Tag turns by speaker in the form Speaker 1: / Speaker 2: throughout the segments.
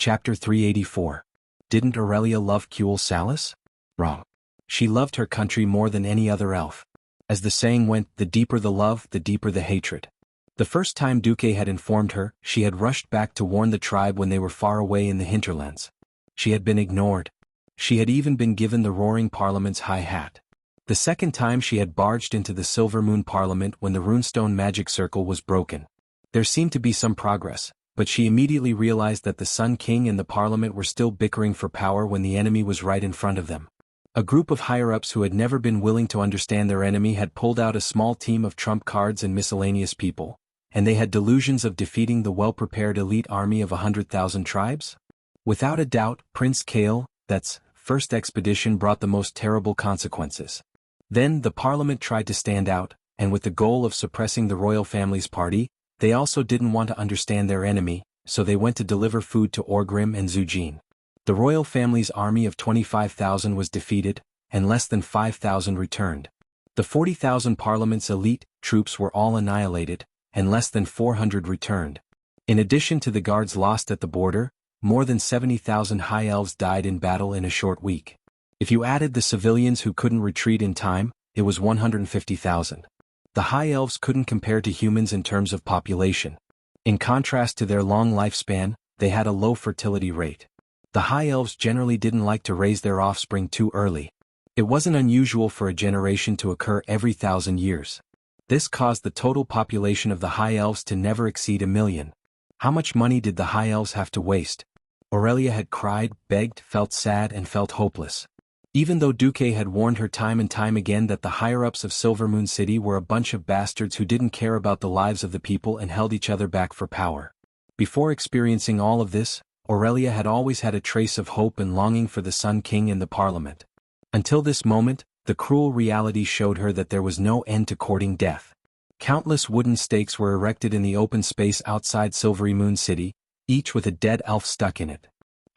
Speaker 1: Chapter 384. Didn't Aurelia love Cule Salis? Wrong. She loved her country more than any other elf. As the saying went, the deeper the love, the deeper the hatred. The first time Duque had informed her, she had rushed back to warn the tribe when they were far away in the hinterlands. She had been ignored. She had even been given the Roaring Parliament's high hat. The second time she had barged into the Silver Moon Parliament when the runestone magic circle was broken. There seemed to be some progress, but she immediately realized that the Sun King and the Parliament were still bickering for power when the enemy was right in front of them. A group of higher-ups who had never been willing to understand their enemy had pulled out a small team of trump cards and miscellaneous people, and they had delusions of defeating the well-prepared elite army of 100,000 tribes? Without a doubt, Prince Kale, that's first expedition brought the most terrible consequences. Then the Parliament tried to stand out, and with the goal of suppressing the royal family's party, they also didn't want to understand their enemy, so they went to deliver food to Orgrim and Zujin. The royal family's army of 25,000 was defeated, and less than 5,000 returned. The 40,000 Parliament's elite troops were all annihilated, and less than 400 returned. In addition to the guards lost at the border, more than 70,000 high elves died in battle in a short week. If you added the civilians who couldn't retreat in time, it was 150,000. The high elves couldn't compare to humans in terms of population. In contrast to their long lifespan, they had a low fertility rate. The high elves generally didn't like to raise their offspring too early. It wasn't unusual for a generation to occur every 1,000 years. This caused the total population of the high elves to never exceed 1 million. How much money did the high elves have to waste? Aurelia had cried, begged, felt sad, and felt hopeless. Even though Duque had warned her time and time again that the higher-ups of Silvermoon City were a bunch of bastards who didn't care about the lives of the people and held each other back for power. Before experiencing all of this, Aurelia had always had a trace of hope and longing for the Sun King and the Parliament. Until this moment, the cruel reality showed her that there was no end to courting death. Countless wooden stakes were erected in the open space outside Silvery Moon City, each with a dead elf stuck in it.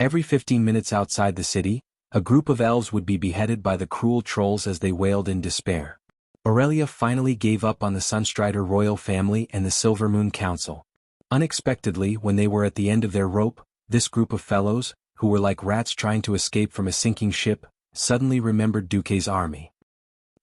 Speaker 1: Every 15 minutes outside the city, a group of elves would be beheaded by the cruel trolls as they wailed in despair. Aurelia finally gave up on the Sunstrider royal family and the Silver Moon Council. Unexpectedly, when they were at the end of their rope, this group of fellows, who were like rats trying to escape from a sinking ship, suddenly remembered Duque's army.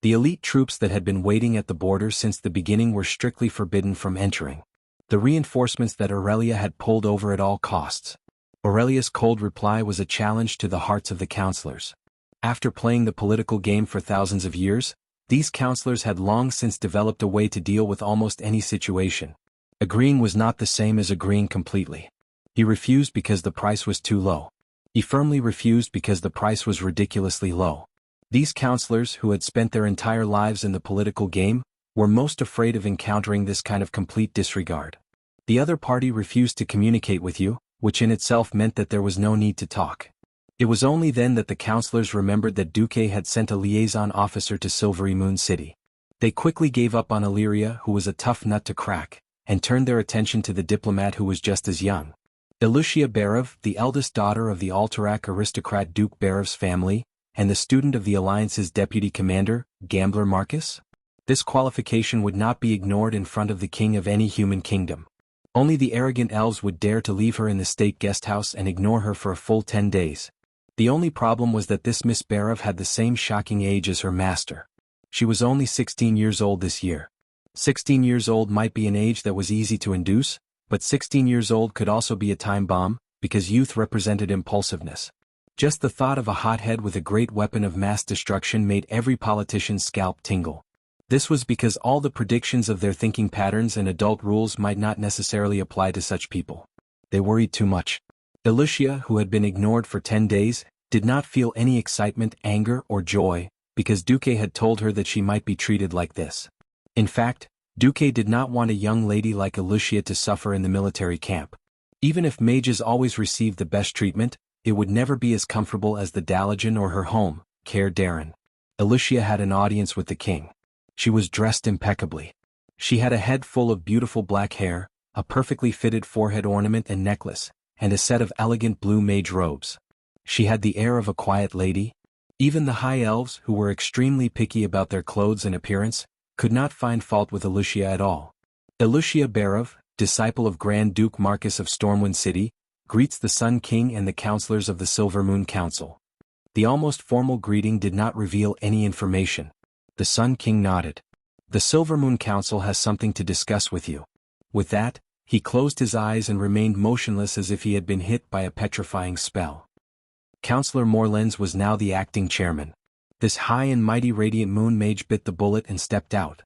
Speaker 1: The elite troops that had been waiting at the border since the beginning were strictly forbidden from entering. The reinforcements that Aurelia had pulled over at all costs. Aurelia's cold reply was a challenge to the hearts of the counselors. After playing the political game for thousands of years, these counselors had long since developed a way to deal with almost any situation. Agreeing was not the same as agreeing completely. He refused because the price was too low. He firmly refused because the price was ridiculously low. These counselors, who had spent their entire lives in the political game, were most afraid of encountering this kind of complete disregard. The other party refused to communicate with you, which in itself meant that there was no need to talk. It was only then that the counselors remembered that Duque had sent a liaison officer to Silvery Moon City. They quickly gave up on Illyria, who was a tough nut to crack, and turned their attention to the diplomat who was just as young. Ilucia Barov, the eldest daughter of the Alterac aristocrat Duke Barov's family, and the student of the Alliance's deputy commander, Gambler Marcus? This qualification would not be ignored in front of the king of any human kingdom. Only the arrogant elves would dare to leave her in the state guesthouse and ignore her for a full 10 days. The only problem was that this Miss Barov had the same shocking age as her master. She was only 16 years old this year. 16 years old might be an age that was easy to induce, but 16 years old could also be a time bomb, because youth represented impulsiveness. Just the thought of a hothead with a great weapon of mass destruction made every politician's scalp tingle. This was because all the predictions of their thinking patterns and adult rules might not necessarily apply to such people. They worried too much. Ilucia, who had been ignored for 10 days, did not feel any excitement, anger, or joy, because Duque had told her that she might be treated like this. In fact, Duque did not want a young lady like Ilucia to suffer in the military camp. Even if mages always received the best treatment, it would never be as comfortable as the Dalajan or her home, Caer Darren. Ilucia had an audience with the king. She was dressed impeccably. She had a head full of beautiful black hair, a perfectly fitted forehead ornament and necklace, and a set of elegant blue mage robes. She had the air of a quiet lady. Even the high elves, who were extremely picky about their clothes and appearance, could not find fault with Ilucia at all. Ilucia Barov, disciple of Grand Duke Marcus of Stormwind City, greets the Sun King and the counselors of the Silver Moon Council. The almost formal greeting did not reveal any information. The Sun King nodded. The Silver Moon Council has something to discuss with you. With that, he closed his eyes and remained motionless as if he had been hit by a petrifying spell. Counselor Morlens was now the acting chairman. This high and mighty radiant moon mage bit the bullet and stepped out.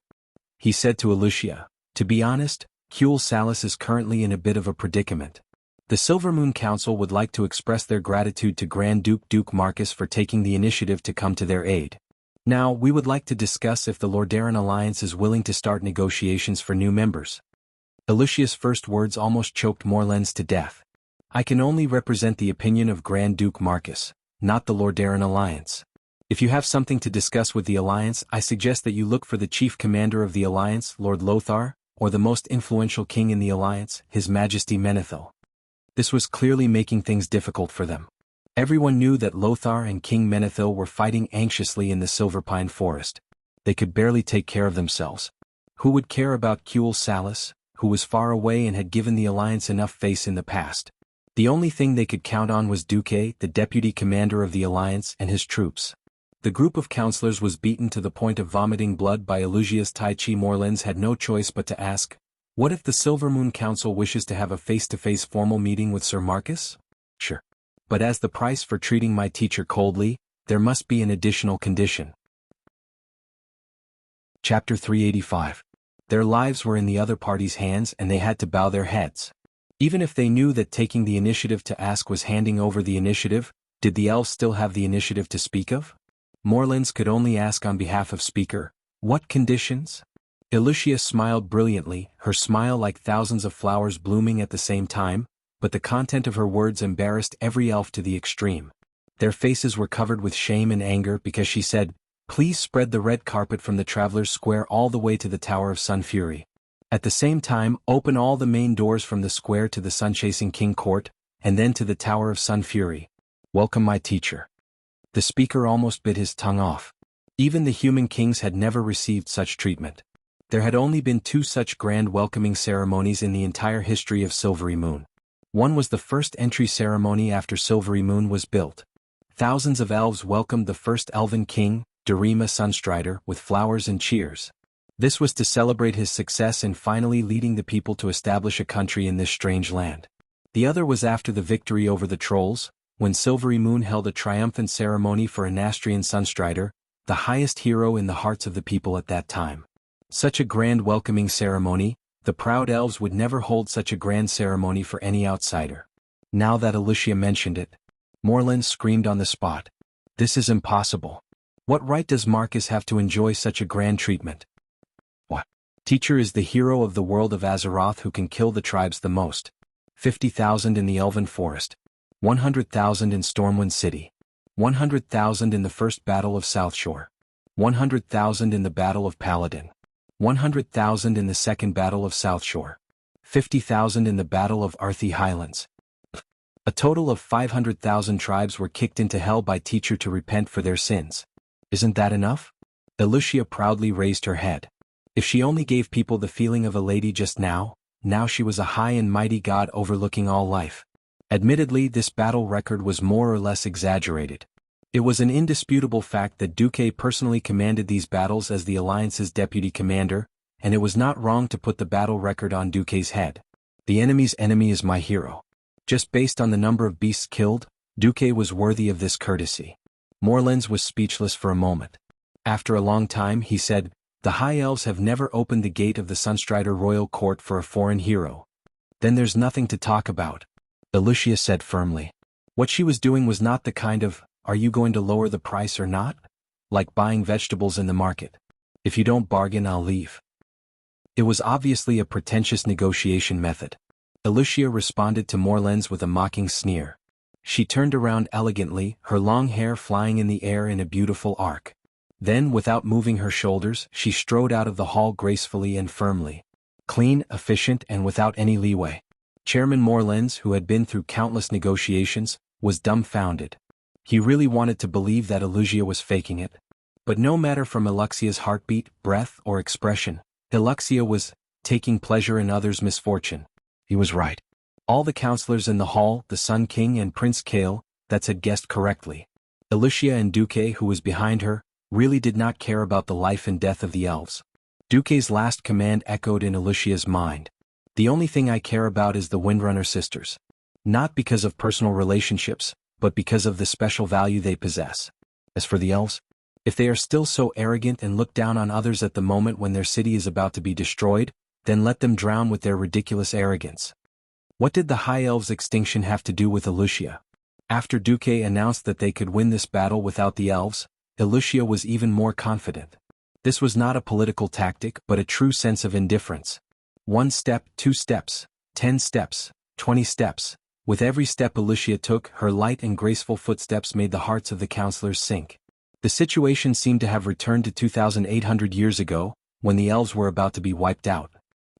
Speaker 1: He said to Lucia, "To be honest, Kuel Salis is currently in a bit of a predicament. The Silver Moon Council would like to express their gratitude to Grand Duke Marcus for taking the initiative to come to their aid. Now, we would like to discuss if the Lordaeron Alliance is willing to start negotiations for new members." Lucia's first words almost choked Morlens to death. "I can only represent the opinion of Grand Duke Marcus, not the Lordaeron Alliance. If you have something to discuss with the Alliance, I suggest that you look for the chief commander of the Alliance, Lord Lothar, or the most influential king in the Alliance, His Majesty Menethil." This was clearly making things difficult for them. Everyone knew that Lothar and King Menethil were fighting anxiously in the Silverpine Forest. They could barely take care of themselves. Who would care about Kuel Salis, who was far away and had given the Alliance enough face in the past? The only thing they could count on was Duque, the deputy commander of the Alliance, and his troops. The group of counselors was beaten to the point of vomiting blood by Elusia's Tai Chi. Morlens had no choice but to ask, "What if the Silver Moon Council wishes to have a face-to-face formal meeting with Sir Marcus?" "Sure. But as the price for treating my teacher coldly, there must be an additional condition." Chapter 385. Their lives were in the other party's hands and they had to bow their heads. Even if they knew that taking the initiative to ask was handing over the initiative, did the elves still have the initiative to speak of? Morlens could only ask on behalf of Speaker, "What conditions?" Lucia smiled brilliantly, her smile like thousands of flowers blooming at the same time, but the content of her words embarrassed every elf to the extreme. Their faces were covered with shame and anger because she said, "Please spread the red carpet from the Travelers' Square all the way to the Tower of Sun Fury. At the same time, open all the main doors from the square to the Sun-Chasing King Court, and then to the Tower of Sun Fury. Welcome my teacher." The speaker almost bit his tongue off. Even the human kings had never received such treatment. There had only been two such grand welcoming ceremonies in the entire history of Silvery Moon. One was the first entry ceremony after Silvery Moon was built. Thousands of elves welcomed the first elven king, Darima Sunstrider, with flowers and cheers. This was to celebrate his success in finally leading the people to establish a country in this strange land. The other was after the victory over the trolls, when Silvery Moon held a triumphant ceremony for Anastrian Sunstrider, the highest hero in the hearts of the people at that time. Such a grand welcoming ceremony, the proud elves would never hold such a grand ceremony for any outsider. Now that Lucia mentioned it, Morlens screamed on the spot. "This is impossible. What right does Marcus have to enjoy such a grand treatment?" "What? Teacher is the hero of the world of Azeroth who can kill the tribes the most. 50,000 in the Elven Forest. 100,000 in Stormwind City. 100,000 in the first Battle of Southshore. 100,000 in the Battle of Paladin. 100,000 in the second Battle of Southshore. 50,000 in the Battle of Arthi Highlands. A total of 500,000 tribes were kicked into hell by teacher to repent for their sins. Isn't that enough?" Lucia proudly raised her head. If she only gave people the feeling of a lady just now she was a high and mighty god overlooking all life. Admittedly, this battle record was more or less exaggerated. It was an indisputable fact that Duque personally commanded these battles as the Alliance's deputy commander, and it was not wrong to put the battle record on Duque's head. The enemy's enemy is my hero. Just based on the number of beasts killed, Duque was worthy of this courtesy. Morlens was speechless for a moment. After a long time he said, "The High Elves have never opened the gate of the Sunstrider Royal Court for a foreign hero." "Then there's nothing to talk about," Lucia said firmly. What she was doing was not the kind of, "Are you going to lower the price or not?" like buying vegetables in the market. "If you don't bargain, I'll leave." It was obviously a pretentious negotiation method. Lucia responded to Morlens with a mocking sneer. She turned around elegantly, her long hair flying in the air in a beautiful arc. Then, without moving her shoulders, she strode out of the hall gracefully and firmly. Clean, efficient, and without any leeway. Chairman Morlens, who had been through countless negotiations, was dumbfounded. He really wanted to believe that Lucia was faking it. But no matter from Eluxia's heartbeat, breath, or expression, Eluxia was taking pleasure in others' misfortune. He was right. All the counselors in the hall, the Sun King and Prince Kale, that had guessed correctly. Alicia and Duque, who was behind her, really did not care about the life and death of the elves. Duque's last command echoed in Alicia's mind. The only thing I care about is the Windrunner sisters. Not because of personal relationships, but because of the special value they possess. As for the elves, if they are still so arrogant and look down on others at the moment when their city is about to be destroyed, then let them drown with their ridiculous arrogance. What did the High Elves' extinction have to do with Alicia? After Duque announced that they could win this battle without the elves, Alicia was even more confident. This was not a political tactic but a true sense of indifference. 1 step, 2 steps, 10 steps, 20 steps. With every step Alicia took, her light and graceful footsteps made the hearts of the counselors sink. The situation seemed to have returned to 2,800 years ago, when the elves were about to be wiped out.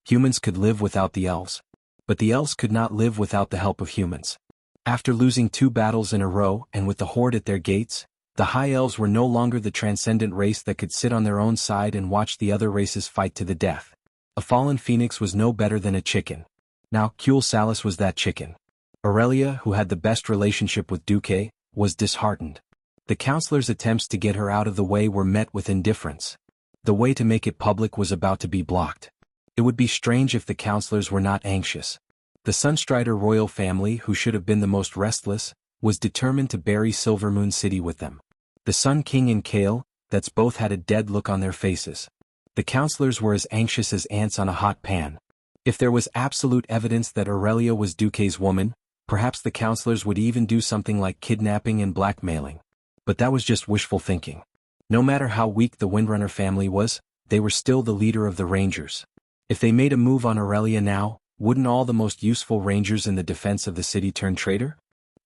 Speaker 1: Humans could live without the elves. But the elves could not live without the help of humans. After losing 2 battles in a row and with the horde at their gates, the High Elves were no longer the transcendent race that could sit on their own side and watch the other races fight to the death. A fallen phoenix was no better than a chicken. Now, Kuel Salis was that chicken. Aurelia, who had the best relationship with Duque, was disheartened. The counselors' attempts to get her out of the way were met with indifference. The way to make it public was about to be blocked. It would be strange if the counselors were not anxious. The Sunstrider royal family, who should have been the most restless, was determined to bury Silvermoon City with them. The Sun King and Kale, that's both had a dead look on their faces. The counselors were as anxious as ants on a hot pan. If there was absolute evidence that Aurelia was Duque's woman, perhaps the counselors would even do something like kidnapping and blackmailing. But that was just wishful thinking. No matter how weak the Windrunner family was, they were still the leader of the Rangers. If they made a move on Aurelia now, wouldn't all the most useful Rangers in the defense of the city turn traitor?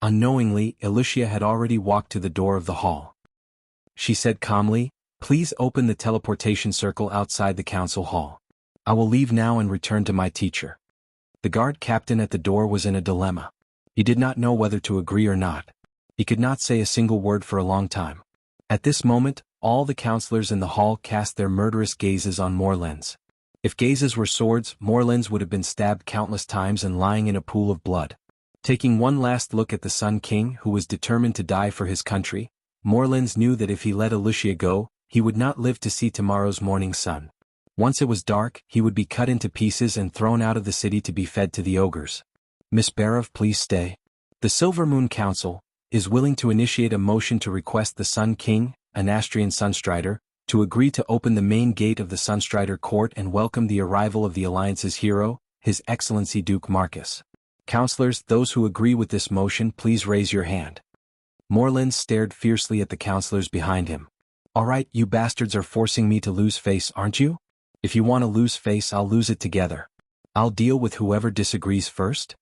Speaker 1: Unknowingly, Alicia had already walked to the door of the hall. She said calmly, "Please open the teleportation circle outside the council hall. I will leave now and return to my teacher." The guard captain at the door was in a dilemma. He did not know whether to agree or not. He could not say a single word for a long time. At this moment, all the counselors in the hall cast their murderous gazes on Morlens. If gazes were swords, Morlens would have been stabbed countless times and lying in a pool of blood. Taking one last look at the Sun King, who was determined to die for his country, Morlens knew that if he let Alicia go, he would not live to see tomorrow's morning sun. Once it was dark, he would be cut into pieces and thrown out of the city to be fed to the ogres. "Miss Barov, please stay. The Silvermoon Council is willing to initiate a motion to request the Sun King, an Astrian Sunstrider, to agree to open the main gate of the Sunstrider court and welcome the arrival of the Alliance's hero, His Excellency Duke Marcus. Counselors, those who agree with this motion, please raise your hand." Morlens stared fiercely at the counselors behind him. "All right, you bastards are forcing me to lose face, aren't you? If you want to lose face, I'll lose it together. I'll deal with whoever disagrees first."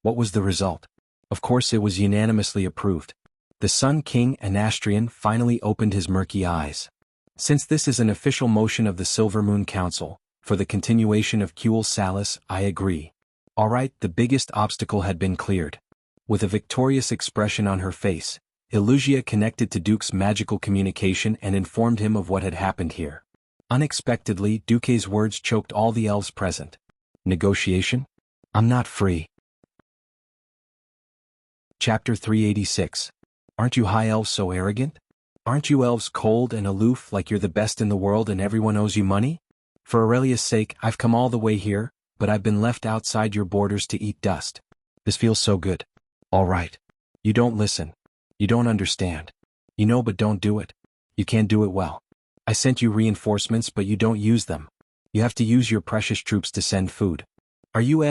Speaker 1: What was the result? Of course it was unanimously approved. The Sun King, an Astrian, finally opened his murky eyes. "Since this is an official motion of the Silvermoon Council, for the continuation of Kuel Salis, I agree." All right, the biggest obstacle had been cleared. With a victorious expression on her face, Illusia connected to Duke's magical communication and informed him of what had happened here. Unexpectedly, Duque's words choked all the elves present. "Negotiation? I'm not free." Chapter 386. Aren't you High Elves so arrogant? Aren't you elves cold and aloof like you're the best in the world and everyone owes you money? For Aurelia's sake, I've come all the way here, but I've been left outside your borders to eat dust. This feels so good. All right. You don't listen. You don't understand. You know but don't do it. You can't do it well. I sent you reinforcements but you don't use them. You have to use your precious troops to send food. Are you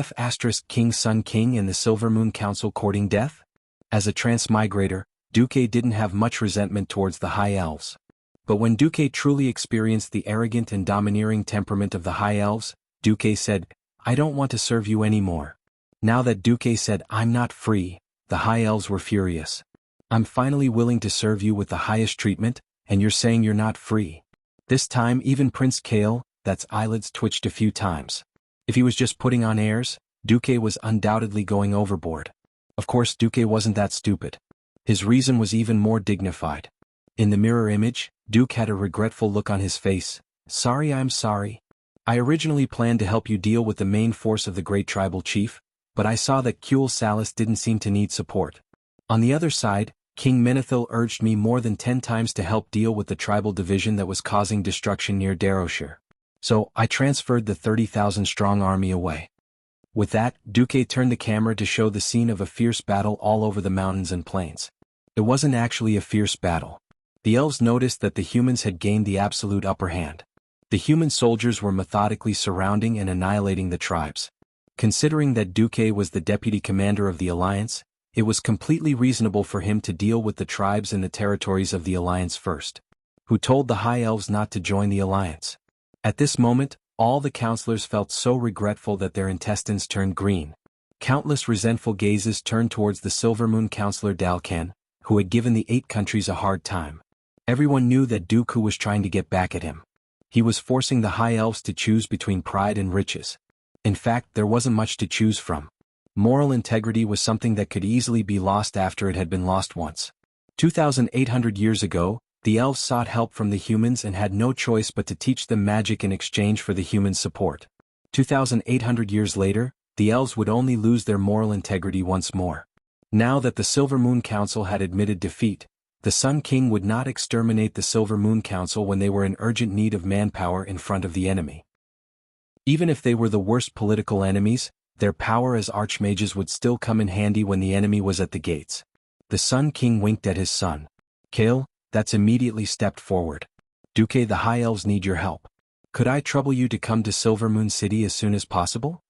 Speaker 1: King Sun King and the Silvermoon Council courting death? As a transmigrator, Duque didn't have much resentment towards the High Elves. But when Duque truly experienced the arrogant and domineering temperament of the High Elves, Duque said, "I don't want to serve you anymore." Now that Duque said, "I'm not free," the High Elves were furious. "I'm finally willing to serve you with the highest treatment, and you're saying you're not free." This time even Prince Kale, that's eyelids twitched a few times. If he was just putting on airs, Duque was undoubtedly going overboard. Of course Duque wasn't that stupid. His reason was even more dignified. In the mirror image, Duque had a regretful look on his face. "Sorry, I'm sorry. I originally planned to help you deal with the main force of the great tribal chief, but I saw that Kuel Salis didn't seem to need support. On the other side, King Menethil urged me more than 10 times to help deal with the tribal division that was causing destruction near Darroshire. So, I transferred the 30,000-strong army away. With that, Duque turned the camera to show the scene of a fierce battle all over the mountains and plains. It wasn't actually a fierce battle. The elves noticed that the humans had gained the absolute upper hand. The human soldiers were methodically surrounding and annihilating the tribes. Considering that Duque was the deputy commander of the Alliance, it was completely reasonable for him to deal with the tribes and the territories of the Alliance first. Who told the High Elves not to join the Alliance? At this moment, all the counselors felt so regretful that their intestines turned green. Countless resentful gazes turned towards the Silvermoon counselor Dalcan, who had given the 8 countries a hard time. Everyone knew that Dooku was trying to get back at him. He was forcing the High Elves to choose between pride and riches. In fact, there wasn't much to choose from. Moral integrity was something that could easily be lost after it had been lost once. 2,800 years ago, the elves sought help from the humans and had no choice but to teach them magic in exchange for the humans' support. 2,800 years later, the elves would only lose their moral integrity once more. Now that the Silver Moon Council had admitted defeat, the Sun King would not exterminate the Silver Moon Council when they were in urgent need of manpower in front of the enemy. Even if they were the worst political enemies, their power as archmages would still come in handy when the enemy was at the gates. The Sun King winked at his son. Kale, that's immediately stepped forward. Duque, the High Elves need your help. Could I trouble you to come to Silvermoon City as soon as possible?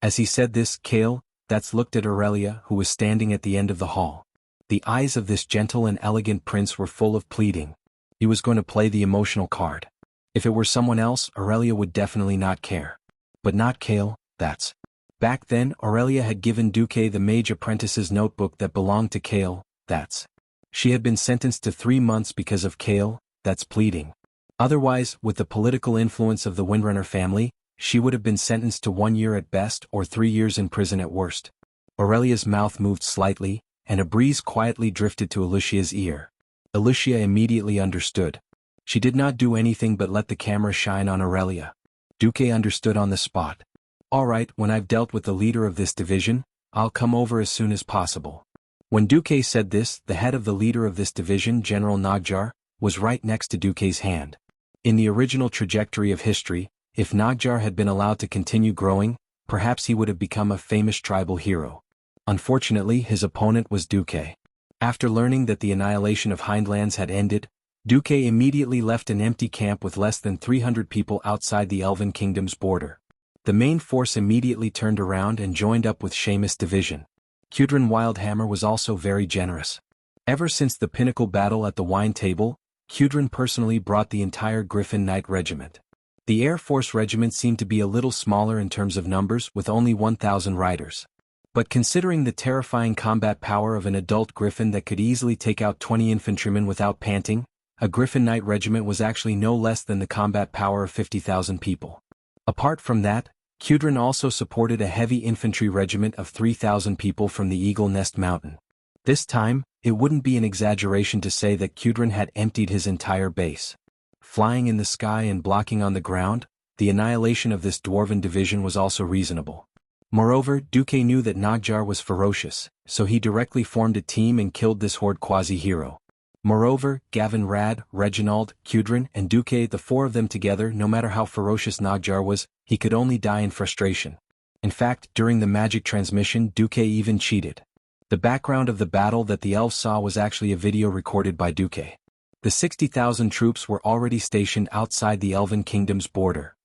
Speaker 1: As he said this, Kale, that's looked at Aurelia, who was standing at the end of the hall. The eyes of this gentle and elegant prince were full of pleading. He was going to play the emotional card. If it were someone else, Aurelia would definitely not care. But not Kale, that's. Back then, Aurelia had given Duque the mage apprentice's notebook that belonged to Kale, that's. She had been sentenced to 3 months because of Kale, that's pleading. Otherwise, with the political influence of the Windrunner family, she would have been sentenced to 1 year at best or 3 years in prison at worst. Aurelia's mouth moved slightly, and a breeze quietly drifted to Alicia's ear. Alicia immediately understood. She did not do anything but let the camera shine on Aurelia. Duque understood on the spot. All right, when I've dealt with the leader of this division, I'll come over as soon as possible. When Duque said this, the head of the leader of this division, General Nagjar, was right next to Duque's hand. In the original trajectory of history, if Nagjar had been allowed to continue growing, perhaps he would have become a famous tribal hero. Unfortunately, his opponent was Duque. After learning that the annihilation of Hindlands had ended, Duque immediately left an empty camp with less than 300 people outside the Elven Kingdom's border. The main force immediately turned around and joined up with Seamus' division. Cudrin Wildhammer was also very generous. Ever since the pinnacle battle at the wine table, Cudrin personally brought the entire Griffin Knight Regiment. The Air Force Regiment seemed to be a little smaller in terms of numbers with only 1,000 riders. But considering the terrifying combat power of an adult Griffin that could easily take out 20 infantrymen without panting, a Griffin Knight Regiment was actually no less than the combat power of 50,000 people. Apart from that, Cudrin also supported a heavy infantry regiment of 3,000 people from the Eagle Nest Mountain. This time, it wouldn't be an exaggeration to say that Cudrin had emptied his entire base. Flying in the sky and blocking on the ground, the annihilation of this dwarven division was also reasonable. Moreover, Duque knew that Nagjar was ferocious, so he directly formed a team and killed this horde quasi-hero. Moreover, Gavin Rad, Reginald, Cudrin, and Duque, the 4 of them together, no matter how ferocious Nagjar was, he could only die in frustration. In fact, during the magic transmission, Duque even cheated. The background of the battle that the elves saw was actually a video recorded by Duque. The 60,000 troops were already stationed outside the Elven Kingdom's border.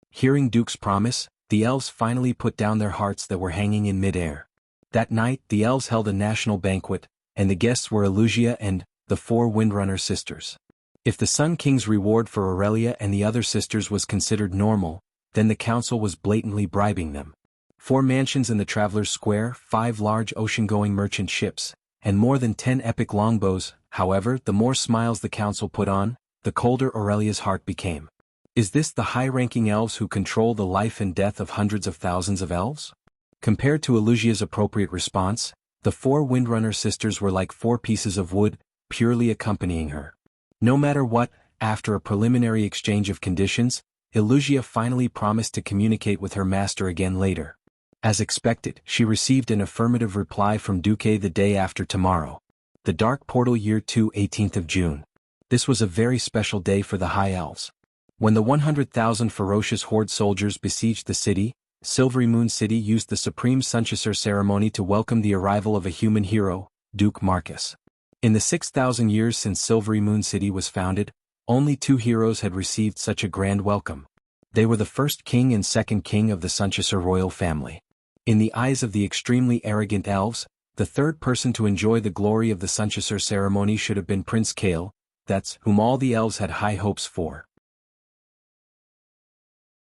Speaker 1: Hearing Duke's promise, the elves finally put down their hearts that were hanging in mid-air. That night, the elves held a national banquet, and the guests were Elugia and the 4 Windrunner sisters. If the Sun King's reward for Aurelia and the other sisters was considered normal, then the council was blatantly bribing them. 4 mansions in the Traveler's Square, 5 large ocean-going merchant ships, and more than 10 epic longbows. However, the more smiles the council put on, the colder Aurelia's heart became. Is this the high-ranking elves who control the life and death of hundreds of thousands of elves? Compared to Elugia's appropriate response, the 4 Windrunner sisters were like 4 pieces of wood, purely accompanying her. No matter what, after a preliminary exchange of conditions, Elugia finally promised to communicate with her master again later. As expected, she received an affirmative reply from Duque the day after tomorrow. The Dark Portal Year 2, 18th of June. This was a very special day for the High Elves. When the 100,000 ferocious Horde soldiers besieged the city, Silvery Moon City used the Supreme Sunchaser ceremony to welcome the arrival of a human hero, Duke Marcus. In the 6,000 years since Silvery Moon City was founded, only 2 heroes had received such a grand welcome. They were the first king and second king of the Sunchaser royal family. In the eyes of the extremely arrogant elves, the third person to enjoy the glory of the Sunchaser ceremony should have been Prince Kael, that's whom all the elves had high hopes for.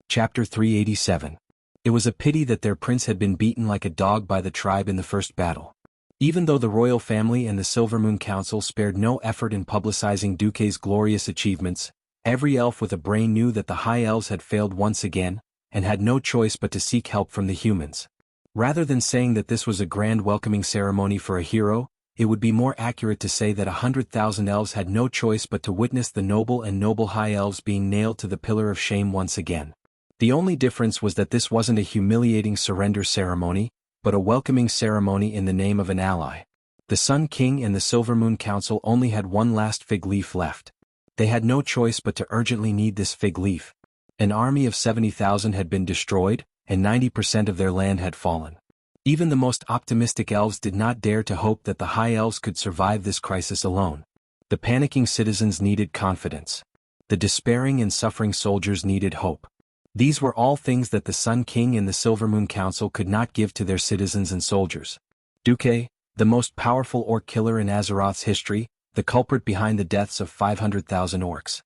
Speaker 1: Chapter 387. It was a pity that their prince had been beaten like a dog by the tribe in the first battle. Even though the royal family and the Silvermoon Council spared no effort in publicizing Duque's glorious achievements, every elf with a brain knew that the High Elves had failed once again, and had no choice but to seek help from the humans. Rather than saying that this was a grand welcoming ceremony for a hero, it would be more accurate to say that 100,000 elves had no choice but to witness the noble High Elves being nailed to the pillar of shame once again. The only difference was that this wasn't a humiliating surrender ceremony, but a welcoming ceremony in the name of an ally. The Sun King and the Silvermoon Council only had one last fig leaf left. They had no choice but to urgently need this fig leaf. An army of 70,000 had been destroyed, and 90% of their land had fallen. Even the most optimistic elves did not dare to hope that the High Elves could survive this crisis alone. The panicking citizens needed confidence. The despairing and suffering soldiers needed hope. These were all things that the Sun King and the Silvermoon Council could not give to their citizens and soldiers. Duque, the most powerful orc killer in Azeroth's history, the culprit behind the deaths of 500,000 orcs.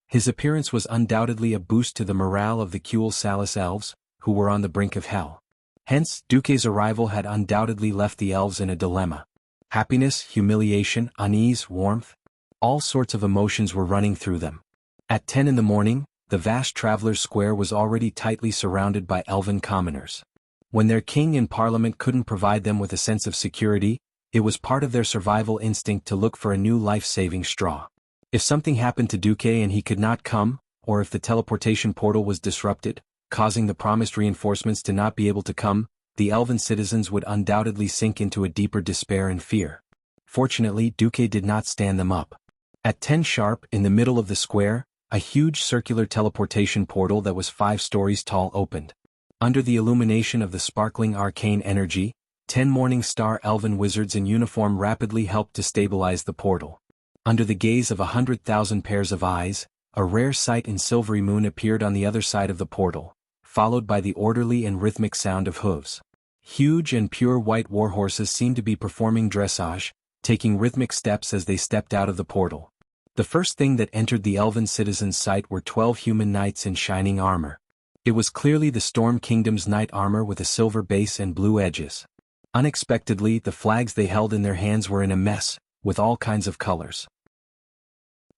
Speaker 1: His appearance was undoubtedly a boost to the morale of the Kuel Salis elves, who were on the brink of hell. Hence, Duque's arrival had undoubtedly left the elves in a dilemma. Happiness, humiliation, unease, warmth. All sorts of emotions were running through them. At 10 in the morning, the vast Traveler's Square was already tightly surrounded by elven commoners. When their king and parliament couldn't provide them with a sense of security, it was part of their survival instinct to look for a new life-saving straw. If something happened to Duque and he could not come, or if the teleportation portal was disrupted, causing the promised reinforcements to not be able to come, the elven citizens would undoubtedly sink into a deeper despair and fear. Fortunately, Duque did not stand them up. At 10 sharp, in the middle of the square, a huge circular teleportation portal that was 5 stories tall opened. Under the illumination of the sparkling arcane energy, 10 Morning Star elven wizards in uniform rapidly helped to stabilize the portal. Under the gaze of 100,000 pairs of eyes, a rare sight in Silvery Moon appeared on the other side of the portal, followed by the orderly and rhythmic sound of hooves. Huge and pure white warhorses seemed to be performing dressage, taking rhythmic steps as they stepped out of the portal. The first thing that entered the elven citizens' sight were 12 human knights in shining armor. It was clearly the Storm Kingdom's knight armor with a silver base and blue edges. Unexpectedly, the flags they held in their hands were in a mess, with all kinds of colors.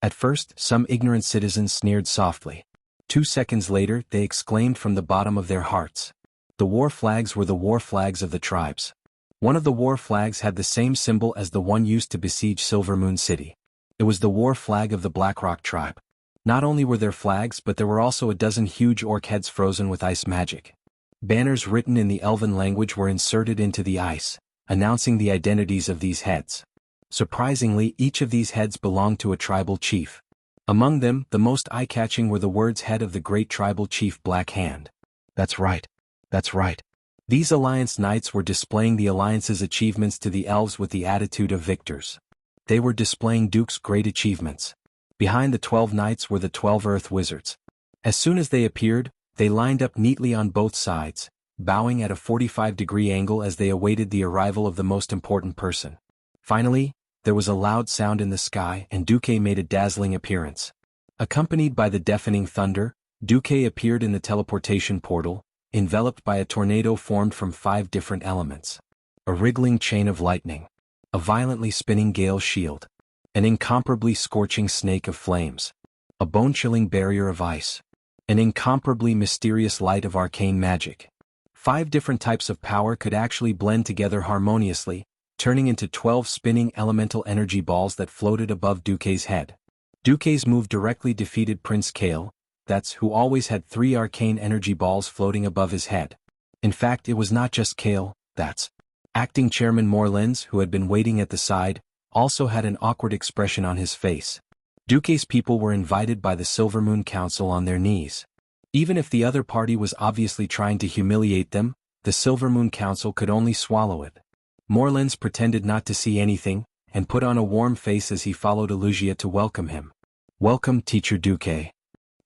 Speaker 1: At first, some ignorant citizens sneered softly. 2 seconds later, they exclaimed from the bottom of their hearts. The war flags were the war flags of the tribes. One of the war flags had the same symbol as the one used to besiege Silvermoon City. It was the war flag of the Blackrock tribe. Not only were there flags, but there were also a dozen huge orc heads frozen with ice magic. Banners written in the elven language were inserted into the ice, announcing the identities of these heads. Surprisingly, each of these heads belonged to a tribal chief. Among them, the most eye-catching were the words head of the great tribal chief Black Hand. That's right. That's right. These Alliance Knights were displaying the Alliance's achievements to the elves with the attitude of victors. They were displaying Duke's great achievements. Behind the 12 knights were the 12 Earth Wizards. As soon as they appeared, they lined up neatly on both sides, bowing at a 45-degree angle as they awaited the arrival of the most important person. Finally, there was a loud sound in the sky and Duque made a dazzling appearance. Accompanied by the deafening thunder, Duque appeared in the teleportation portal, enveloped by a tornado formed from 5 different elements. A wriggling chain of lightning. A violently spinning gale shield. An incomparably scorching snake of flames. A bone-chilling barrier of ice. An incomparably mysterious light of arcane magic. 5 different types of power could actually blend together harmoniously, turning into 12 spinning elemental energy balls that floated above Duque's head. Duque's move directly defeated Prince Kael, that's who always had 3 arcane energy balls floating above his head. In fact, it was not just Kale, that's. Acting Chairman Morlens, who had been waiting at the side, also had an awkward expression on his face. Duque's people were invited by the Silver Moon Council on their knees. Even if the other party was obviously trying to humiliate them, the Silver Moon Council could only swallow it. Morlens pretended not to see anything, and put on a warm face as he followed Alugia to welcome him. "Welcome, Teacher Duque.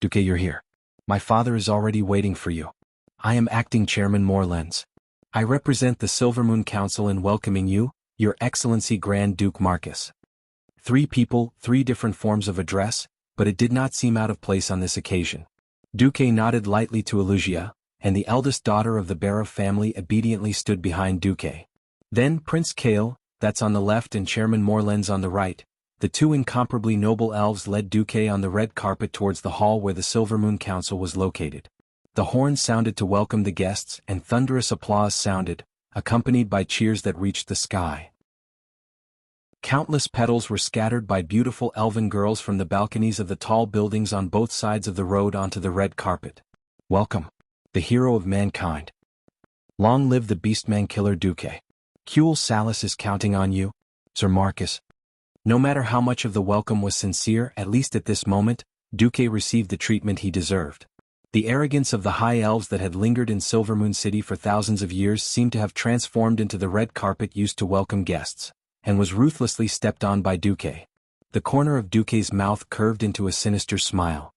Speaker 1: Duque, you're here. My father is already waiting for you. I am Acting Chairman Morlens. I represent the Silver Moon Council in welcoming you, Your Excellency Grand Duke Marcus." 3 people, 3 different forms of address, but it did not seem out of place on this occasion. Duque nodded lightly to Alugia, and the eldest daughter of the Barra family obediently stood behind Duque. Then Prince Kale, that's on the left, and Chairman Morlens on the right, the 2 incomparably noble elves led Duque on the red carpet towards the hall where the Silver Moon Council was located. The horns sounded to welcome the guests, and thunderous applause sounded, accompanied by cheers that reached the sky. Countless petals were scattered by beautiful elven girls from the balconies of the tall buildings on both sides of the road onto the red carpet. "Welcome, the hero of mankind. Long live the beastman killer Duque. Cule Salus is counting on you, Sir Marcus." No matter how much of the welcome was sincere, at least at this moment, Duque received the treatment he deserved. The arrogance of the high elves that had lingered in Silvermoon City for thousands of years seemed to have transformed into the red carpet used to welcome guests, and was ruthlessly stepped on by Duque. The corner of Duque's mouth curved into a sinister smile.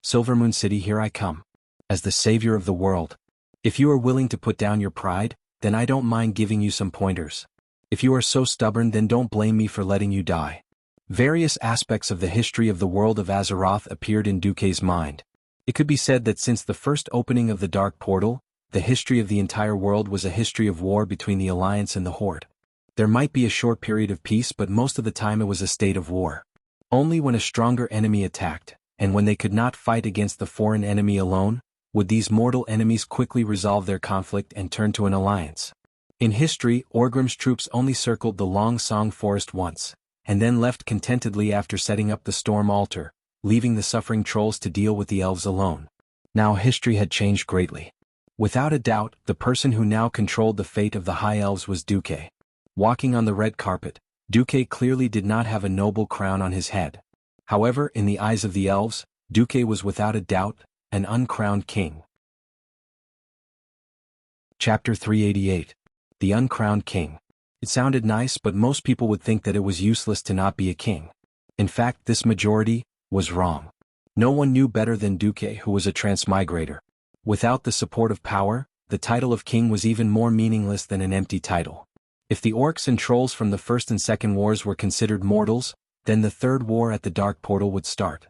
Speaker 1: "Silvermoon City, here I come. As the savior of the world. If you are willing to put down your pride, then I don't mind giving you some pointers. If you are so stubborn, then don't blame me for letting you die." Various aspects of the history of the world of Azeroth appeared in Duque's mind. It could be said that since the first opening of the Dark Portal, the history of the entire world was a history of war between the Alliance and the Horde. There might be a short period of peace, but most of the time it was a state of war. Only when a stronger enemy attacked, and when they could not fight against the foreign enemy alone, would these mortal enemies quickly resolve their conflict and turn to an alliance. In history, Orgrim's troops only circled the Long Song Forest once, and then left contentedly after setting up the Storm Altar, leaving the suffering trolls to deal with the elves alone. Now history had changed greatly. Without a doubt, the person who now controlled the fate of the High Elves was Duque. Walking on the red carpet, Duque clearly did not have a noble crown on his head. However, in the eyes of the elves, Duque was without a doubt an uncrowned king. Chapter 388. The Uncrowned King. It sounded nice, but most people would think that it was useless to not be a king. In fact, this majority was wrong. No one knew better than Duque, who was a transmigrator. Without the support of power, the title of king was even more meaningless than an empty title. If the orcs and trolls from the First and Second Wars were considered mortals, then the Third War at the Dark Portal would start.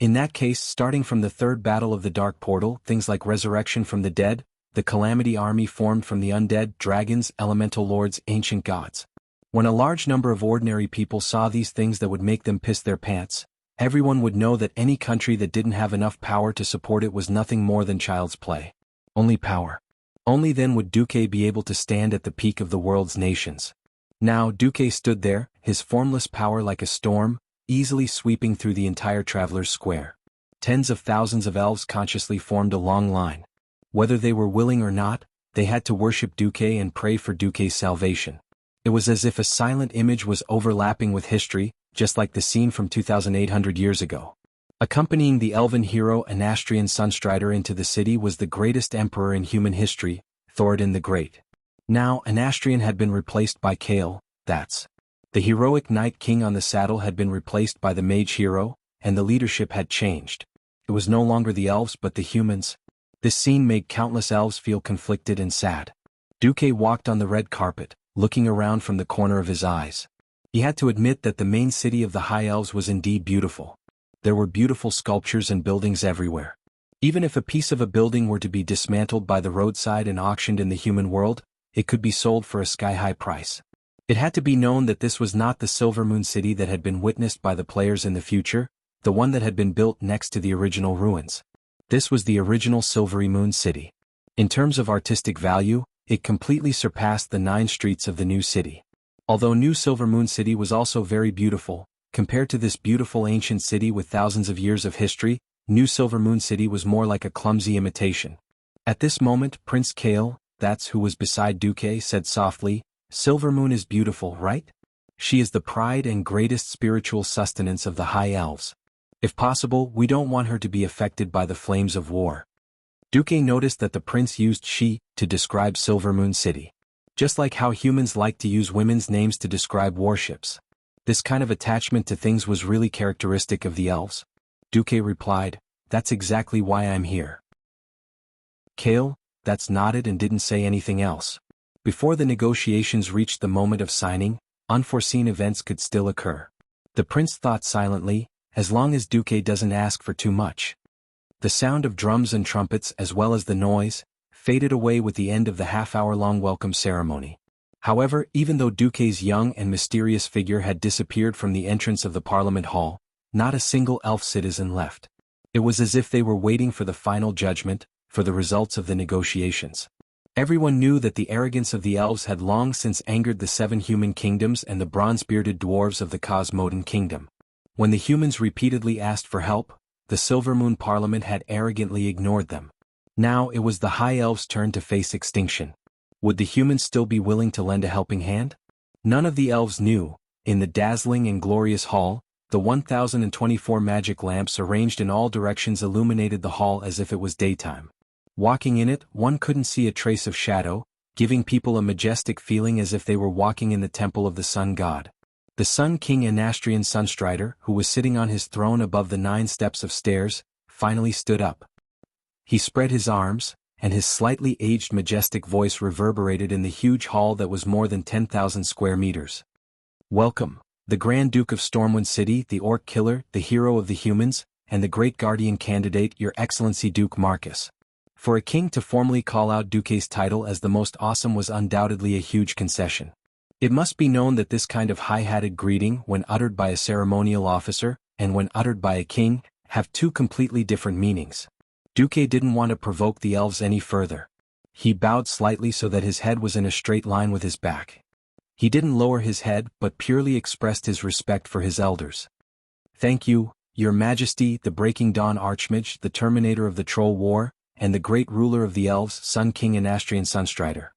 Speaker 1: In that case, starting from the Third Battle of the Dark Portal, things like resurrection from the dead, the Calamity Army formed from the undead, dragons, elemental lords, ancient gods. When a large number of ordinary people saw these things that would make them piss their pants, everyone would know that any country that didn't have enough power to support it was nothing more than child's play. Only power. Only then would Duque be able to stand at the peak of the world's nations. Now Duque stood there, his formless power like a storm, easily sweeping through the entire Traveler's Square. Tens of thousands of elves consciously formed a long line. Whether they were willing or not, they had to worship Duque and pray for Duque's salvation. It was as if a silent image was overlapping with history, just like the scene from 2,800 years ago. Accompanying the elven hero Anastrian Sunstrider into the city was the greatest emperor in human history, Thoradin the Great. Now Anastrian had been replaced by Kale, that's. The heroic Night King on the saddle had been replaced by the Mage Hero, and the leadership had changed. It was no longer the elves but the humans. This scene made countless elves feel conflicted and sad. Duque walked on the red carpet, looking around from the corner of his eyes. He had to admit that the main city of the High Elves was indeed beautiful. There were beautiful sculptures and buildings everywhere. Even if a piece of a building were to be dismantled by the roadside and auctioned in the human world, it could be sold for a sky-high price. It had to be known that this was not the Silvermoon City that had been witnessed by the players in the future, the one that had been built next to the original ruins. This was the original Silvery Moon City. In terms of artistic value, it completely surpassed the 9 streets of the new city. Although New Silver Moon City was also very beautiful, compared to this beautiful ancient city with thousands of years of history, New Silver Moon City was more like a clumsy imitation. At this moment, Prince Kale, that's who was beside Duque, said softly, Silvermoon is beautiful, right? She is the pride and greatest spiritual sustenance of the High Elves. If possible, we don't want her to be affected by the flames of war. Duque noticed that the prince used she to describe Silvermoon City. Just like how humans like to use women's names to describe warships. This kind of attachment to things was really characteristic of the elves. Duque replied, that's exactly why I'm here. Kale, that's nodded and didn't say anything else. Before the negotiations reached the moment of signing, unforeseen events could still occur. The prince thought silently, as long as Duque doesn't ask for too much. The sound of drums and trumpets as well as the noise, faded away with the end of the half-hour-long welcome ceremony. However, even though Duque's young and mysterious figure had disappeared from the entrance of the Parliament Hall, not a single elf citizen left. It was as if they were waiting for the final judgment, for the results of the negotiations. Everyone knew that the arrogance of the elves had long since angered the 7 human kingdoms and the bronze-bearded dwarves of the Cosmodan kingdom. When the humans repeatedly asked for help, the Silvermoon Parliament had arrogantly ignored them. Now it was the High Elves' turn to face extinction. Would the humans still be willing to lend a helping hand? None of the elves knew. In the dazzling and glorious hall, the 1024 magic lamps arranged in all directions illuminated the hall as if it was daytime. Walking in it, one couldn't see a trace of shadow, giving people a majestic feeling as if they were walking in the temple of the Sun God. The Sun King Anastrian Sunstrider, who was sitting on his throne above the 9 steps of stairs, finally stood up. He spread his arms, and his slightly aged majestic voice reverberated in the huge hall that was more than 10,000 square meters. Welcome, the Grand Duke of Stormwind City, the Orc Killer, the hero of the humans, and the great guardian candidate, Your Excellency Duke Marcus. For a king to formally call out Duque's title as the most awesome was undoubtedly a huge concession. It must be known that this kind of high-hatted greeting, when uttered by a ceremonial officer, and when uttered by a king, have 2 completely different meanings. Duque didn't want to provoke the elves any further. He bowed slightly so that his head was in a straight line with his back. He didn't lower his head but purely expressed his respect for his elders. Thank you, Your Majesty, the Breaking Dawn Archmage, the Terminator of the Troll War, and the great ruler of the elves, Sun King Anastrian Sunstrider.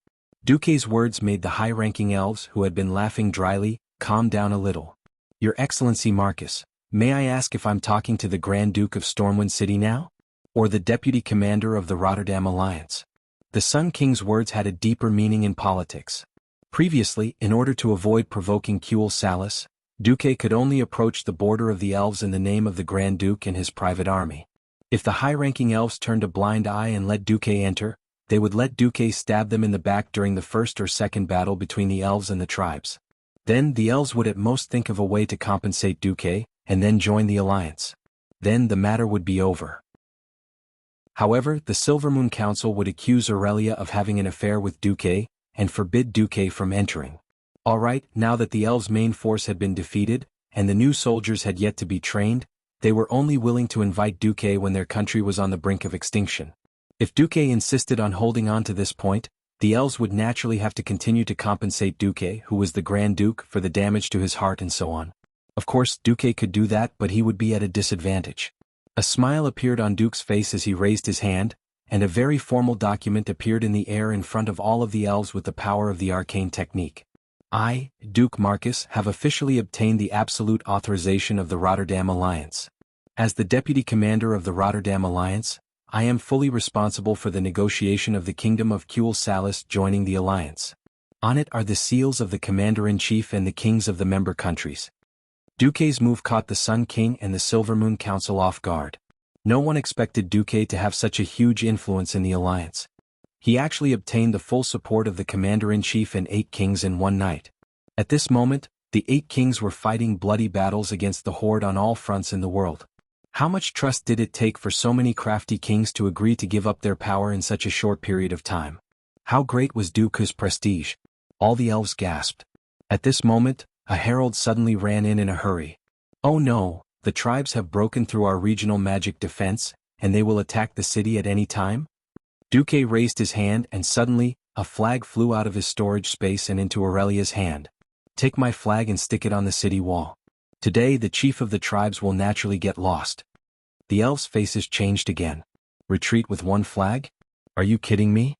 Speaker 1: Duque's words made the high-ranking elves, who had been laughing dryly, calm down a little. Your Excellency Marcus, may I ask if I'm talking to the Grand Duke of Stormwind City now? Or the Deputy Commander of the Rotterdam Alliance? The Sun King's words had a deeper meaning in politics. Previously, in order to avoid provoking Kuel Salus, Duque could only approach the border of the elves in the name of the Grand Duke and his private army. If the high-ranking elves turned a blind eye and let Duque enter, they would let Duque stab them in the back during the first or second battle between the elves and the tribes. Then the elves would at most think of a way to compensate Duque, and then join the alliance. Then the matter would be over. However, the Silvermoon Council would accuse Aurelia of having an affair with Duque, and forbid Duque from entering. Alright, now that the elves' main force had been defeated, and the new soldiers had yet to be trained, they were only willing to invite Duque when their country was on the brink of extinction. If Duque insisted on holding on to this point, the elves would naturally have to continue to compensate Duque, who was the Grand Duke, for the damage to his heart and so on. Of course, Duque could do that, but he would be at a disadvantage. A smile appeared on Duke's face as he raised his hand, and a very formal document appeared in the air in front of all of the elves with the power of the arcane technique. I, Duke Marcus, have officially obtained the absolute authorization of the Rotterdam Alliance. As the Deputy Commander of the Rotterdam Alliance, I am fully responsible for the negotiation of the Kingdom of Kuel Salus joining the Alliance. On it are the seals of the Commander-in-Chief and the kings of the member countries. Duque's move caught the Sun King and the Silvermoon Council off guard. No one expected Duque to have such a huge influence in the alliance. He actually obtained the full support of the Commander-in-Chief and 8 kings in one night. At this moment, the 8 kings were fighting bloody battles against the Horde on all fronts in the world. How much trust did it take for so many crafty kings to agree to give up their power in such a short period of time? How great was Duque's prestige? All the elves gasped. At this moment, a herald suddenly ran in a hurry. Oh no, the tribes have broken through our regional magic defense, and they will attack the city at any time? Duque raised his hand and suddenly, a flag flew out of his storage space and into Aurelia's hand. Take my flag and stick it on the city wall. Today the chief of the tribes will naturally get lost. The elves' faces changed again. Retreat with one flag? Are you kidding me?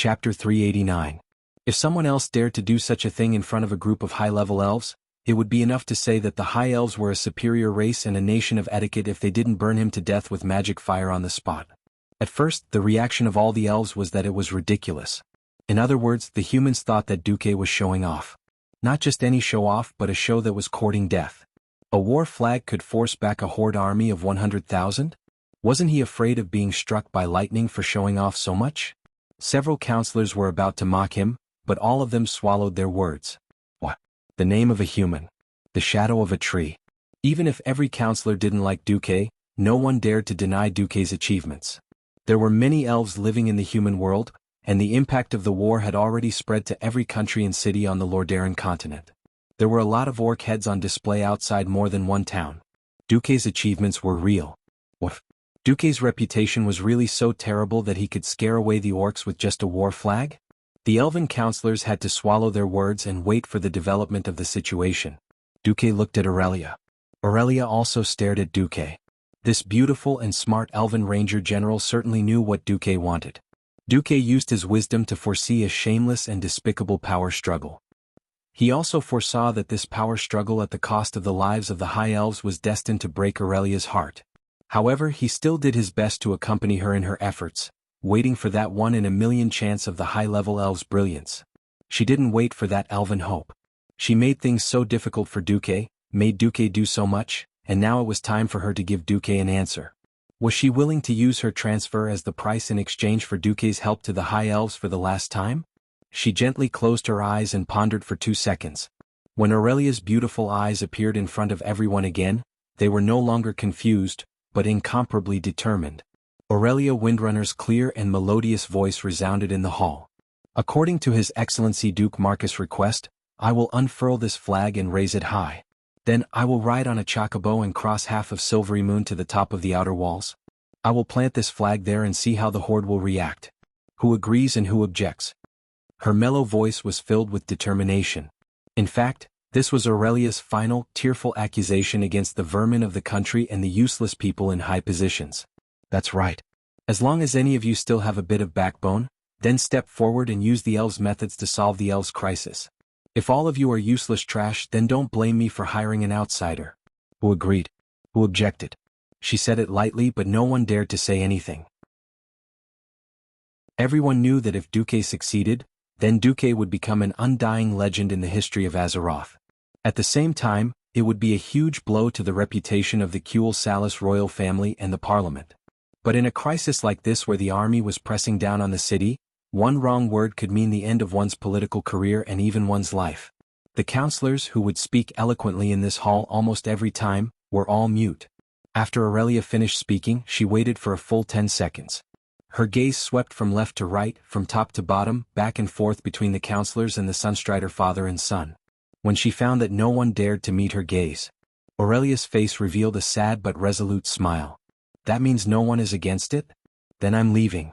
Speaker 1: Chapter 389. If someone else dared to do such a thing in front of a group of high-level elves, it would be enough to say that the High Elves were a superior race and a nation of etiquette if they didn't burn him to death with magic fire on the spot. At first, the reaction of all the elves was that it was ridiculous. In other words, the humans thought that Duque was showing off. Not just any show-off, but a show that was courting death. A war flag could force back a horde army of 100,000? Wasn't he afraid of being struck by lightning for showing off so much? Several counselors were about to mock him, but all of them swallowed their words. What? The name of a human. The shadow of a tree. Even if every counselor didn't like Duque, no one dared to deny Duque's achievements. There were many elves living in the human world, and the impact of the war had already spread to every country and city on the Lordaeron continent. There were a lot of orc heads on display outside more than one town. Duque's achievements were real. What? Duque's reputation was really so terrible that he could scare away the orcs with just a war flag? The elven counselors had to swallow their words and wait for the development of the situation. Duque looked at Aurelia. Aurelia also stared at Duque. This beautiful and smart elven ranger general certainly knew what Duque wanted. Duque used his wisdom to foresee a shameless and despicable power struggle. He also foresaw that this power struggle at the cost of the lives of the High Elves was destined to break Aurelia's heart. However, he still did his best to accompany her in her efforts, waiting for that 1 in a million chance of the high-level elves' brilliance. She didn't wait for that elven hope. She made things so difficult for Duque, made Duque do so much, and now it was time for her to give Duque an answer. Was she willing to use her transfer as the price in exchange for Duque's help to the High Elves for the last time? She gently closed her eyes and pondered for 2 seconds. When Aurelia's beautiful eyes appeared in front of everyone again, they were no longer confused, but incomparably determined. Aurelia Windrunner's clear and melodious voice resounded in the hall. According to His Excellency Duke Marcus' request, I will unfurl this flag and raise it high. Then I will ride on a chocobo and cross half of Silvery Moon to the top of the outer walls. I will plant this flag there and see how the horde will react. Who agrees and who objects? Her mellow voice was filled with determination. In fact, this was Aurelia's final, tearful accusation against the vermin of the country and the useless people in high positions. That's right. As long as any of you still have a bit of backbone, then step forward and use the elves' methods to solve the elves' crisis. If all of you are useless trash, then don't blame me for hiring an outsider. Who agreed? Who objected? She said it lightly, but no one dared to say anything. Everyone knew that if Duque succeeded, then Duque would become an undying legend in the history of Azeroth. At the same time, it would be a huge blow to the reputation of the Kuel Salis royal family and the parliament. But in a crisis like this where the army was pressing down on the city, one wrong word could mean the end of one's political career and even one's life. The counselors who would speak eloquently in this hall almost every time, were all mute. After Aurelia finished speaking, she waited for a full 10 seconds. Her gaze swept from left to right, from top to bottom, back and forth between the counselors and the Sunstrider father and son. When she found that no one dared to meet her gaze, Aurelia's face revealed a sad but resolute smile. That means no one is against it? Then I'm leaving.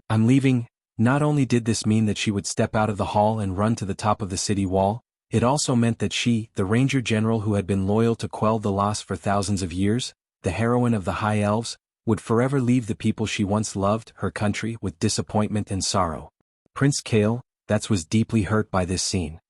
Speaker 1: I'm leaving. Not only did this mean that she would step out of the hall and run to the top of the city wall, it also meant that she, the Ranger General who had been loyal to Quell the Lost for thousands of years, the heroine of the High Elves, would forever leave the people she once loved, her country, with disappointment and sorrow. Prince Kael, was deeply hurt by this scene.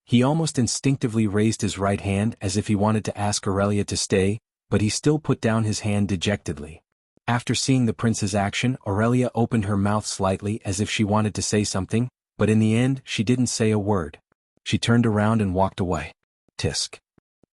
Speaker 1: He almost instinctively raised his right hand as if he wanted to ask Aurelia to stay, but he still put down his hand dejectedly. After seeing the prince's action, Aurelia opened her mouth slightly as if she wanted to say something, but in the end she didn't say a word. She turned around and walked away. Tisk.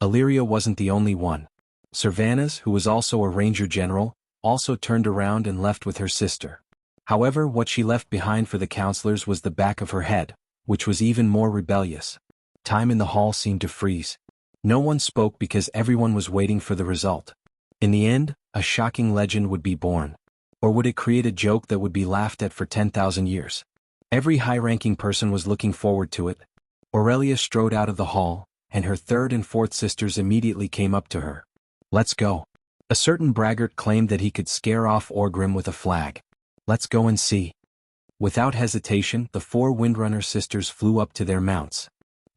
Speaker 1: Illyria wasn't the only one. Servanas, who was also a ranger general, also turned around and left with her sister. However, what she left behind for the counselors was the back of her head, which was even more rebellious. Time in the hall seemed to freeze. No one spoke because everyone was waiting for the result. In the end, a shocking legend would be born. Or would it create a joke that would be laughed at for 10,000 years? Every high-ranking person was looking forward to it. Aurelia strode out of the hall, and her third and fourth sisters immediately came up to her. Let's go. A certain braggart claimed that he could scare off Orgrim with a flag. Let's go and see. Without hesitation, the 4 Windrunner sisters flew up to their mounts.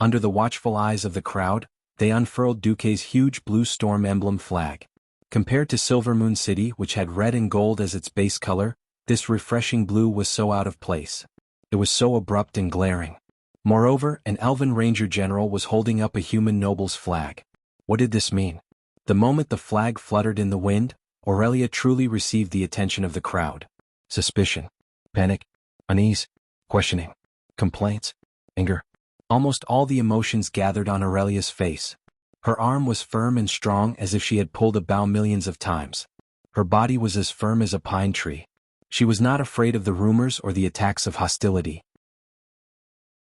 Speaker 1: Under the watchful eyes of the crowd, they unfurled Duque's huge blue storm emblem flag. Compared to Silvermoon City, which had red and gold as its base color, this refreshing blue was so out of place. It was so abrupt and glaring. Moreover, an elven ranger general was holding up a human noble's flag. What did this mean? The moment the flag fluttered in the wind, Aurelia truly received the attention of the crowd. Suspicion, panic, unease, questioning, complaints, anger. Almost all the emotions gathered on Aurelia's face. Her arm was firm and strong as if she had pulled a bow millions of times. Her body was as firm as a pine tree. She was not afraid of the rumors or the attacks of hostility.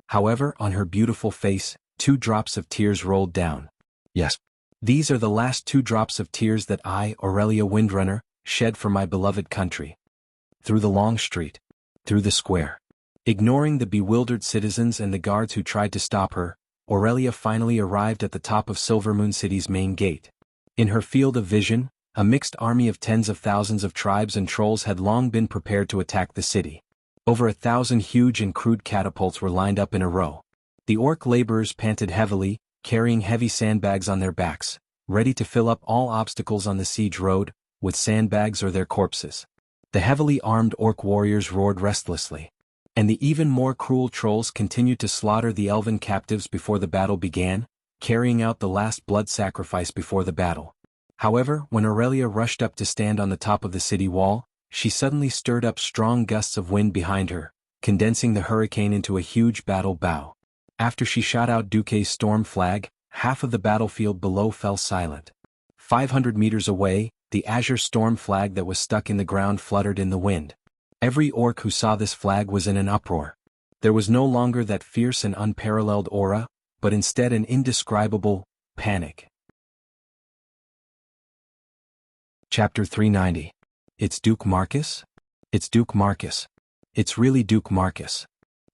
Speaker 1: However, on her beautiful face, 2 drops of tears rolled down. Yes, these are the last 2 drops of tears that I, Aurelia Windrunner, shed for my beloved country. Through the long street. Through the square. Ignoring the bewildered citizens and the guards who tried to stop her, Aurelia finally arrived at the top of Silvermoon City's main gate. In her field of vision, a mixed army of tens of thousands of tribes and trolls had long been prepared to attack the city. Over 1,000 huge and crude catapults were lined up in a row. The orc laborers panted heavily, carrying heavy sandbags on their backs, ready to fill up all obstacles on the siege road, with sandbags or their corpses. The heavily armed orc warriors roared restlessly. And the even more cruel trolls continued to slaughter the elven captives before the battle began, carrying out the last blood sacrifice before the battle. However, when Aurelia rushed up to stand on the top of the city wall, she suddenly stirred up strong gusts of wind behind her, condensing the hurricane into a huge battle bow. After she shot out Duque's storm flag, half of the battlefield below fell silent. 500 meters away, the azure storm flag that was stuck in the ground fluttered in the wind. Every orc who saw this flag was in an uproar. There was no longer that fierce and unparalleled aura, but instead an indescribable panic. Chapter 390. It's Duke Marcus? It's Duke Marcus. It's really Duke Marcus.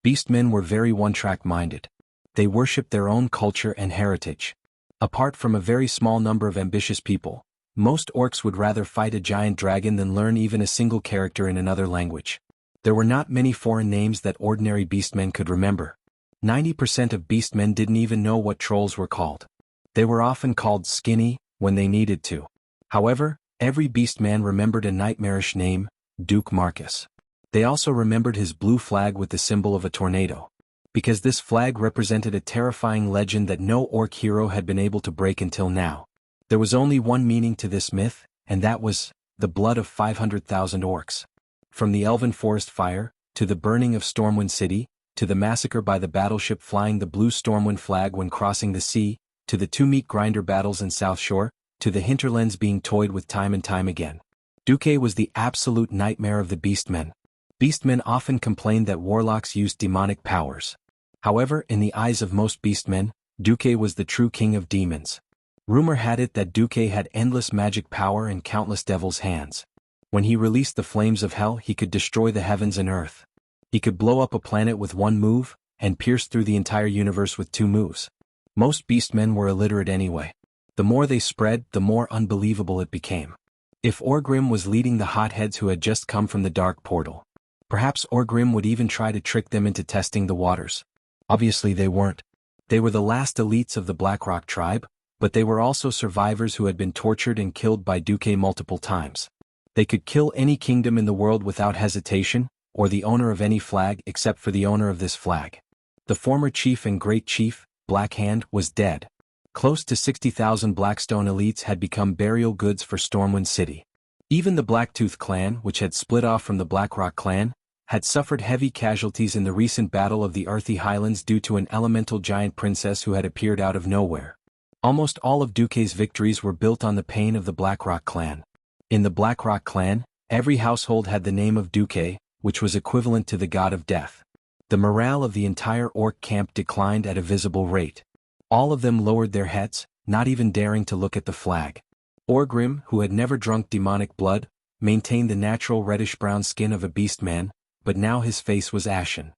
Speaker 1: Beastmen were very one-track minded. They worshipped their own culture and heritage. Apart from a very small number of ambitious people, most orcs would rather fight a giant dragon than learn even a single character in another language. There were not many foreign names that ordinary beastmen could remember. 90% of beastmen didn't even know what trolls were called. They were often called skinny when they needed to. However, every beastman remembered a nightmarish name, Duke Marcus. They also remembered his blue flag with the symbol of a tornado. Because this flag represented a terrifying legend that no orc hero had been able to break until now. There was only one meaning to this myth, and that was the blood of 500,000 orcs. From the elven forest fire, to the burning of Stormwind City, to the massacre by the battleship flying the blue Stormwind flag when crossing the sea, to the 2 meat grinder battles in South Shore, to the hinterlands being toyed with time and time again. Duque was the absolute nightmare of the beastmen. Beastmen often complained that warlocks used demonic powers. However, in the eyes of most beastmen, Duque was the true king of demons. Rumor had it that Duque had endless magic power and countless devil's hands. When he released the flames of hell, he could destroy the heavens and earth. He could blow up a planet with 1 move, and pierce through the entire universe with 2 moves. Most beastmen were illiterate anyway. The more they spread, the more unbelievable it became. If Orgrim was leading the hotheads who had just come from the dark portal, perhaps Orgrim would even try to trick them into testing the waters. Obviously they weren't. They were the last elites of the Blackrock tribe, but they were also survivors who had been tortured and killed by Duque multiple times. They could kill any kingdom in the world without hesitation, or the owner of any flag except for the owner of this flag. The former chief and great chief, Blackhand, was dead. Close to 60,000 Blackstone elites had become burial goods for Stormwind City. Even the Blacktooth clan, which had split off from the Blackrock clan, had suffered heavy casualties in the recent battle of the Earthy Highlands due to an elemental giant princess who had appeared out of nowhere. Almost all of Duque's victories were built on the pain of the Blackrock clan. In the Blackrock clan, every household had the name of Duque, which was equivalent to the god of death. The morale of the entire orc camp declined at a visible rate. All of them lowered their heads, not even daring to look at the flag. Orgrim, who had never drunk demonic blood, maintained the natural reddish-brown skin of a beastman, but now his face was ashen.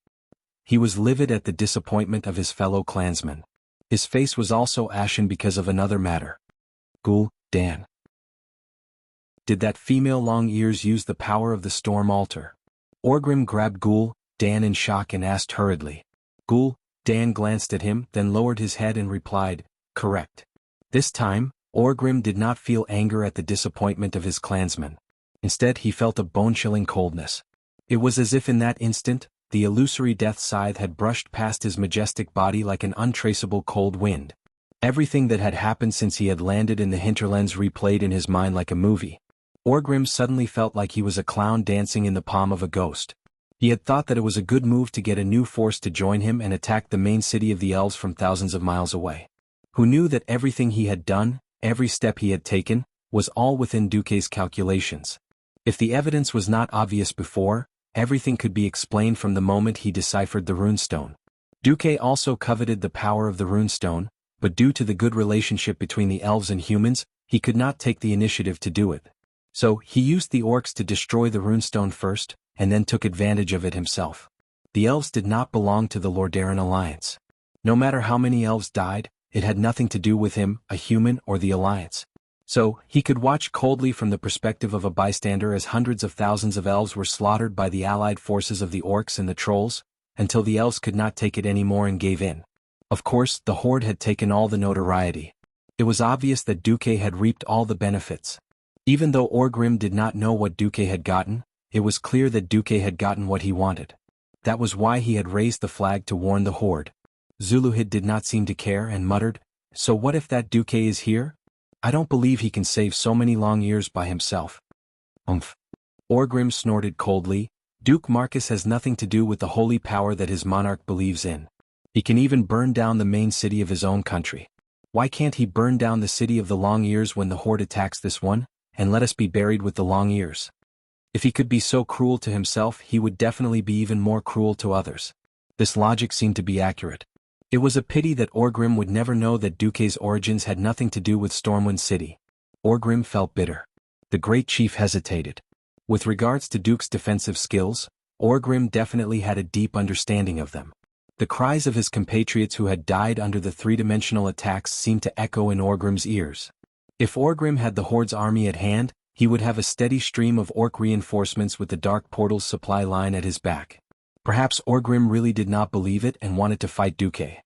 Speaker 1: He was livid at the disappointment of his fellow clansmen. His face was also ashen because of another matter. Ghoul, Dan. Did that female long ears use the power of the storm altar? Orgrim grabbed Ghoul, Dan in shock and asked hurriedly. Ghoul, Dan glanced at him, then lowered his head and replied, correct. This time, Orgrim did not feel anger at the disappointment of his clansmen. Instead he felt a bone-chilling coldness. It was as if in that instant, the illusory death scythe had brushed past his majestic body like an untraceable cold wind. Everything that had happened since he had landed in the hinterlands replayed in his mind like a movie. Orgrim suddenly felt like he was a clown dancing in the palm of a ghost. He had thought that it was a good move to get a new force to join him and attack the main city of the elves from thousands of miles away. Who knew that everything he had done, every step he had taken, was all within Duque's calculations. If the evidence was not obvious before, everything could be explained from the moment he deciphered the runestone. Duque also coveted the power of the runestone, but due to the good relationship between the elves and humans, he could not take the initiative to do it. So, he used the orcs to destroy the runestone first, and then took advantage of it himself. The elves did not belong to the Lordaeron alliance. No matter how many elves died, it had nothing to do with him, a human, or the alliance. So, he could watch coldly from the perspective of a bystander as hundreds of thousands of elves were slaughtered by the allied forces of the orcs and the trolls, until the elves could not take it anymore and gave in. Of course, the horde had taken all the notoriety. It was obvious that Duque had reaped all the benefits. Even though Orgrim did not know what Duque had gotten, it was clear that Duque had gotten what he wanted. That was why he had raised the flag to warn the horde. Zuluhid did not seem to care and muttered, "So what if that Duque is here? I don't believe he can save so many long years by himself." Umph. Orgrim snorted coldly, "Duke Marcus has nothing to do with the holy power that his monarch believes in. He can even burn down the main city of his own country. Why can't he burn down the city of the Long Ears when the horde attacks this one, and let us be buried with the Long Ears? If he could be so cruel to himself, he would definitely be even more cruel to others." This logic seemed to be accurate. It was a pity that Orgrim would never know that Duque's origins had nothing to do with Stormwind City. Orgrim felt bitter. The great chief hesitated. With regards to Duke's defensive skills, Orgrim definitely had a deep understanding of them. The cries of his compatriots who had died under the three-dimensional attacks seemed to echo in Orgrim's ears. If Orgrim had the Horde's army at hand, he would have a steady stream of orc reinforcements with the Dark Portal's supply line at his back. Perhaps Orgrim really did not believe it and wanted to fight Duque.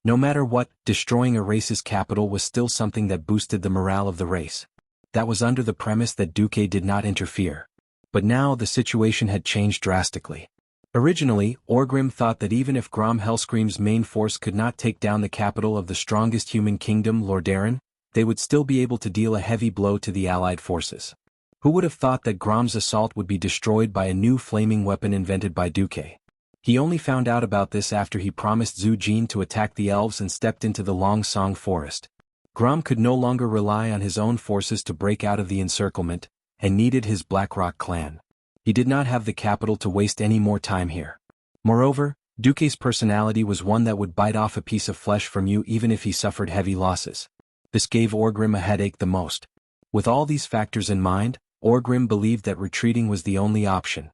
Speaker 1: No matter what, destroying a race's capital was still something that boosted the morale of the race. That was under the premise that Duque did not interfere. But now the situation had changed drastically. Originally, Orgrim thought that even if Grom Hellscream's main force could not take down the capital of the strongest human kingdom, Lordaeron, they would still be able to deal a heavy blow to the allied forces. Who would have thought that Grom's assault would be destroyed by a new flaming weapon invented by Duque? He only found out about this after he promised Zhu Jin to attack the elves and stepped into the Long Song forest. Grom could no longer rely on his own forces to break out of the encirclement, and needed his Blackrock clan. He did not have the capital to waste any more time here. Moreover, Duque's personality was one that would bite off a piece of flesh from you even if he suffered heavy losses. This gave Orgrim a headache the most. With all these factors in mind, Orgrim believed that retreating was the only option.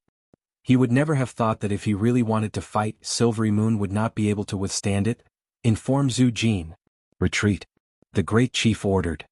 Speaker 1: He would never have thought that if he really wanted to fight, Silvery Moon would not be able to withstand it. Inform Zhu Jin. Retreat. The Great Chief ordered.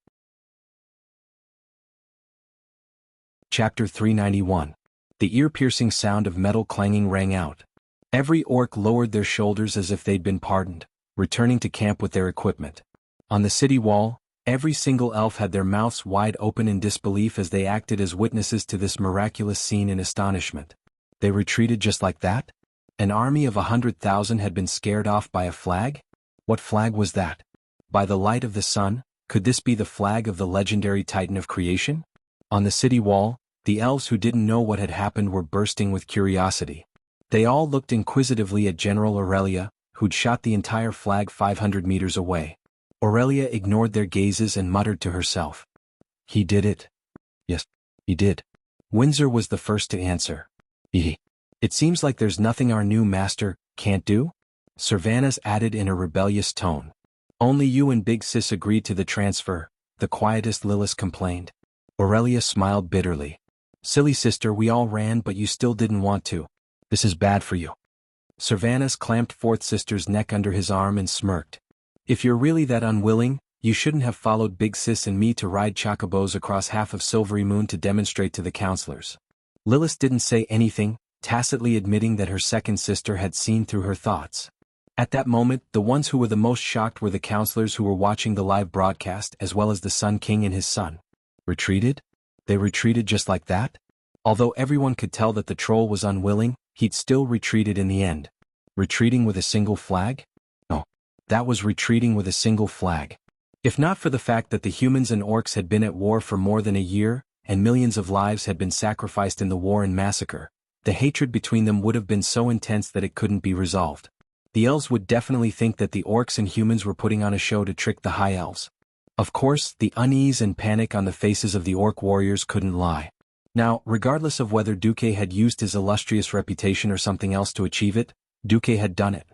Speaker 1: Chapter 391. The ear-piercing sound of metal clanging rang out. Every orc lowered their shoulders as if they'd been pardoned, returning to camp with their equipment. On the city wall, every single elf had their mouths wide open in disbelief as they acted as witnesses to this miraculous scene in astonishment. They retreated just like that? An army of 100,000 had been scared off by a flag? What flag was that? By the light of the sun, could this be the flag of the legendary Titan of creation? On the city wall, the elves who didn't know what had happened were bursting with curiosity. They all looked inquisitively at General Aurelia, who'd shot the entire flag 500 meters away. Aurelia ignored their gazes and muttered to herself. "He did it." "Yes, he did." Windsor was the first to answer. It seems like there's nothing our new master can't do?" Servanas added in a rebellious tone. "Only you and Big Sis agreed to the transfer," the quietest Lilith complained. Aurelia smiled bitterly. "Silly sister, we all ran but you still didn't want to. This is bad for you." Servanas clamped Fourth Sister's neck under his arm and smirked. "If you're really that unwilling, you shouldn't have followed Big Sis and me to ride chocobos across half of Silvery Moon to demonstrate to the counselors." Lilith didn't say anything, tacitly admitting that her second sister had seen through her thoughts. At that moment, the ones who were the most shocked were the counselors who were watching the live broadcast as well as the Sun King and his son. Retreated? They retreated just like that? Although everyone could tell that the troll was unwilling, he'd still retreated in the end. Retreating with a single flag? No. That was retreating with a single flag. If not for the fact that the humans and orcs had been at war for more than a year, and millions of lives had been sacrificed in the war and massacre, the hatred between them would have been so intense that it couldn't be resolved. The elves would definitely think that the orcs and humans were putting on a show to trick the high elves. Of course, the unease and panic on the faces of the orc warriors couldn't lie. Now, regardless of whether Duque had used his illustrious reputation or something else to achieve it, Duque had done it.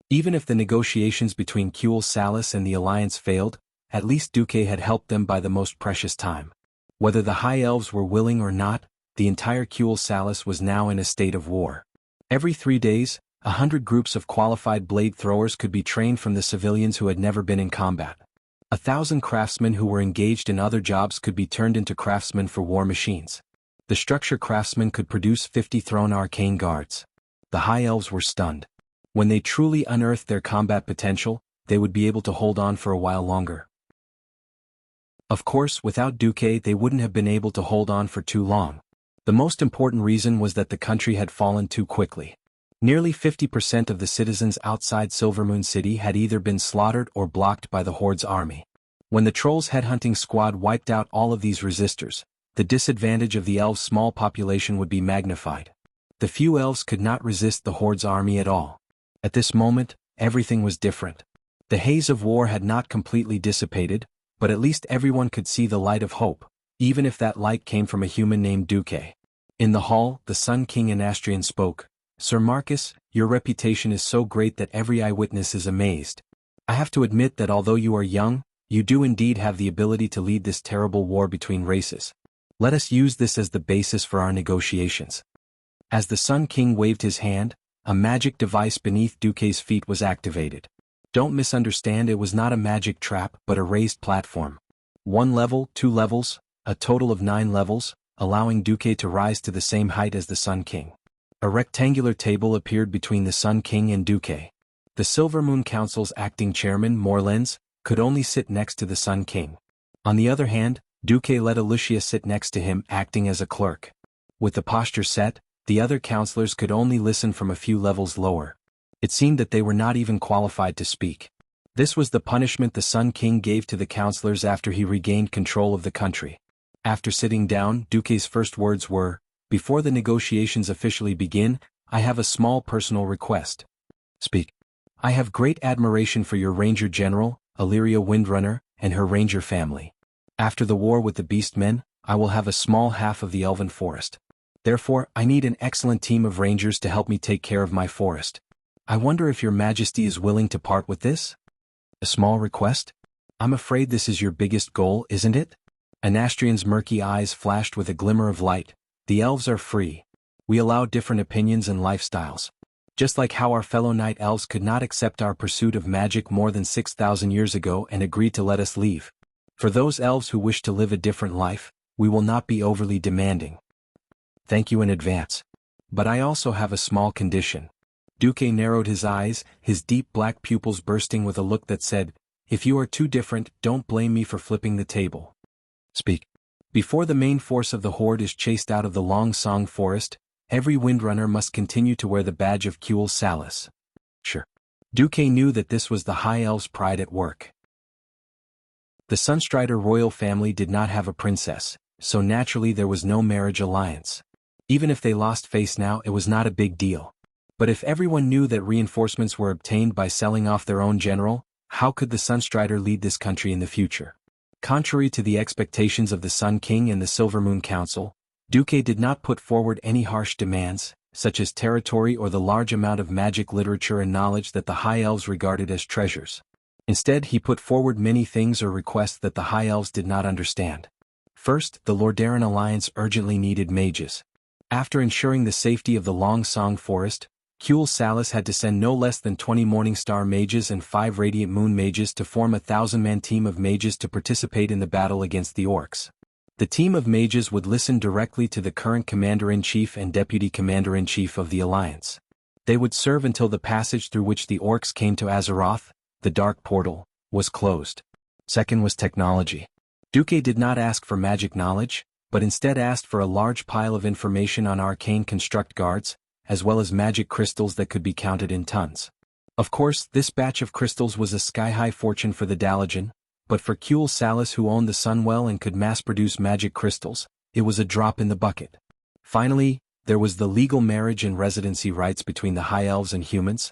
Speaker 1: Even if the negotiations between Kuel Salis and the Alliance failed, at least Duque had helped them by the most precious time. Whether the high elves were willing or not, the entire Kuel Salis was now in a state of war. Every 3 days, 100 groups of qualified blade throwers could be trained from the civilians who had never been in combat. 1,000 craftsmen who were engaged in other jobs could be turned into craftsmen for war machines. The structure craftsmen could produce 50 thrown arcane guards. The high elves were stunned. When they truly unearthed their combat potential, they would be able to hold on for a while longer. Of course, without Duque they wouldn't have been able to hold on for too long. The most important reason was that the country had fallen too quickly. Nearly 50% of the citizens outside Silvermoon City had either been slaughtered or blocked by the Horde's army. When the Trolls' headhunting squad wiped out all of these resistors, the disadvantage of the elves' small population would be magnified. The few elves could not resist the Horde's army at all. At this moment, everything was different. The haze of war had not completely dissipated, but at least everyone could see the light of hope, even if that light came from a human named Duque. In the hall, the Sun King Anastrian spoke. Sir Marcus, your reputation is so great that every eyewitness is amazed. I have to admit that although you are young, you do indeed have the ability to lead this terrible war between races. Let us use this as the basis for our negotiations. As the Sun King waved his hand, a magic device beneath Duque's feet was activated. Don't misunderstand, it was not a magic trap but a raised platform. 1 level, 2 levels, a total of 9 levels, allowing Duque to rise to the same height as the Sun King. A rectangular table appeared between the Sun King and Duque. The Silvermoon Council's acting chairman, Morlens, could only sit next to the Sun King. On the other hand, Duque let Alicia sit next to him, acting as a clerk. With the posture set, the other counselors could only listen from a few levels lower. It seemed that they were not even qualified to speak. This was the punishment the Sun King gave to the counselors after he regained control of the country. After sitting down, Duque's first words were, "Before the negotiations officially begin, I have a small personal request." "Speak." "I have great admiration for your Ranger General, Illyria Windrunner, and her Ranger family. After the war with the Beastmen, I will have a small half of the Elven Forest. Therefore, I need an excellent team of Rangers to help me take care of my forest. I wonder if your Majesty is willing to part with this?" "A small request? I'm afraid this is your biggest goal, isn't it?" Anastrian's murky eyes flashed with a glimmer of light. "The elves are free. We allow different opinions and lifestyles. Just like how our fellow night elves could not accept our pursuit of magic more than 6,000 years ago and agreed to let us leave. For those elves who wish to live a different life, we will not be overly demanding. Thank you in advance. But I also have a small condition." Duque narrowed his eyes, his deep black pupils bursting with a look that said, "If you are too different, don't blame me for flipping the table." "Speak." "Before the main force of the Horde is chased out of the Long Song Forest, every Windrunner must continue to wear the badge of Kuel Salis." "Sure." Duque knew that this was the High Elves' pride at work. The Sunstrider royal family did not have a princess, so naturally there was no marriage alliance. Even if they lost face now, it was not a big deal. But if everyone knew that reinforcements were obtained by selling off their own general, how could the Sunstrider lead this country in the future? Contrary to the expectations of the Sun King and the Silvermoon Council, Duque did not put forward any harsh demands, such as territory or the large amount of magic literature and knowledge that the High Elves regarded as treasures. Instead, he put forward many things or requests that the High Elves did not understand. First, the Lordaeron Alliance urgently needed mages. After ensuring the safety of the Long Song Forest, Kuel Salis had to send no less than 20 Morningstar mages and 5 Radiant Moon mages to form a 1,000-man team of mages to participate in the battle against the orcs. The team of mages would listen directly to the current Commander-in-Chief and Deputy Commander-in-Chief of the Alliance. They would serve until the passage through which the orcs came to Azeroth, the Dark Portal, was closed. Second was technology. Duque did not ask for magic knowledge, but instead asked for a large pile of information on arcane construct guards, as well as magic crystals that could be counted in tons. Of course, this batch of crystals was a sky-high fortune for the Dalajan, but for Kuel Salis, who owned the Sunwell and could mass-produce magic crystals, it was a drop in the bucket. Finally, there was the legal marriage and residency rights between the High Elves and humans.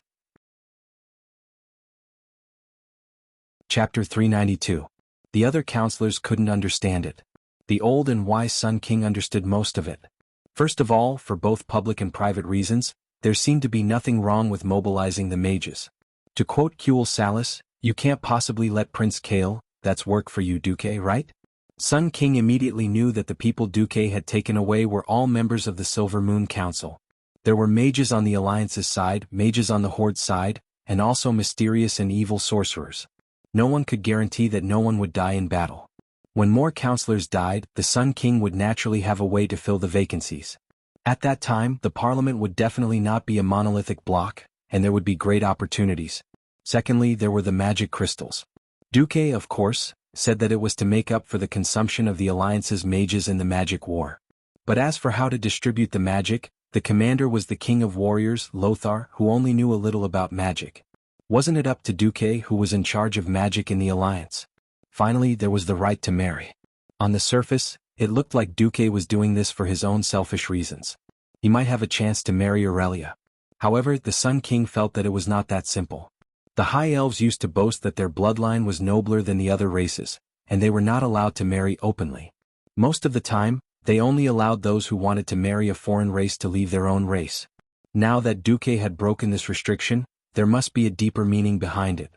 Speaker 1: Chapter 392. The other counselors couldn't understand it. The old and wise Sun King understood most of it. First of all, for both public and private reasons, there seemed to be nothing wrong with mobilizing the mages. To quote Kuel Salis, "You can't possibly let Prince Kale, that's work for you, Duque, right?" Sun King immediately knew that the people Duque had taken away were all members of the Silver Moon Council. There were mages on the Alliance's side, mages on the Horde's side, and also mysterious and evil sorcerers. No one could guarantee that no one would die in battle. When more counselors died, the Sun King would naturally have a way to fill the vacancies. At that time, the Parliament would definitely not be a monolithic block, and there would be great opportunities. Secondly, there were the magic crystals. Duque, of course, said that it was to make up for the consumption of the Alliance's mages in the magic war. But as for how to distribute the magic, the commander was the King of Warriors, Lothar, who only knew a little about magic. Wasn't it up to Duque, who was in charge of magic in the Alliance? Finally, there was the right to marry. On the surface, it looked like Duque was doing this for his own selfish reasons. He might have a chance to marry Aurelia. However, the Sun King felt that it was not that simple. The High Elves used to boast that their bloodline was nobler than the other races, and they were not allowed to marry openly. Most of the time, they only allowed those who wanted to marry a foreign race to leave their own race. Now that Duque had broken this restriction, there must be a deeper meaning behind it.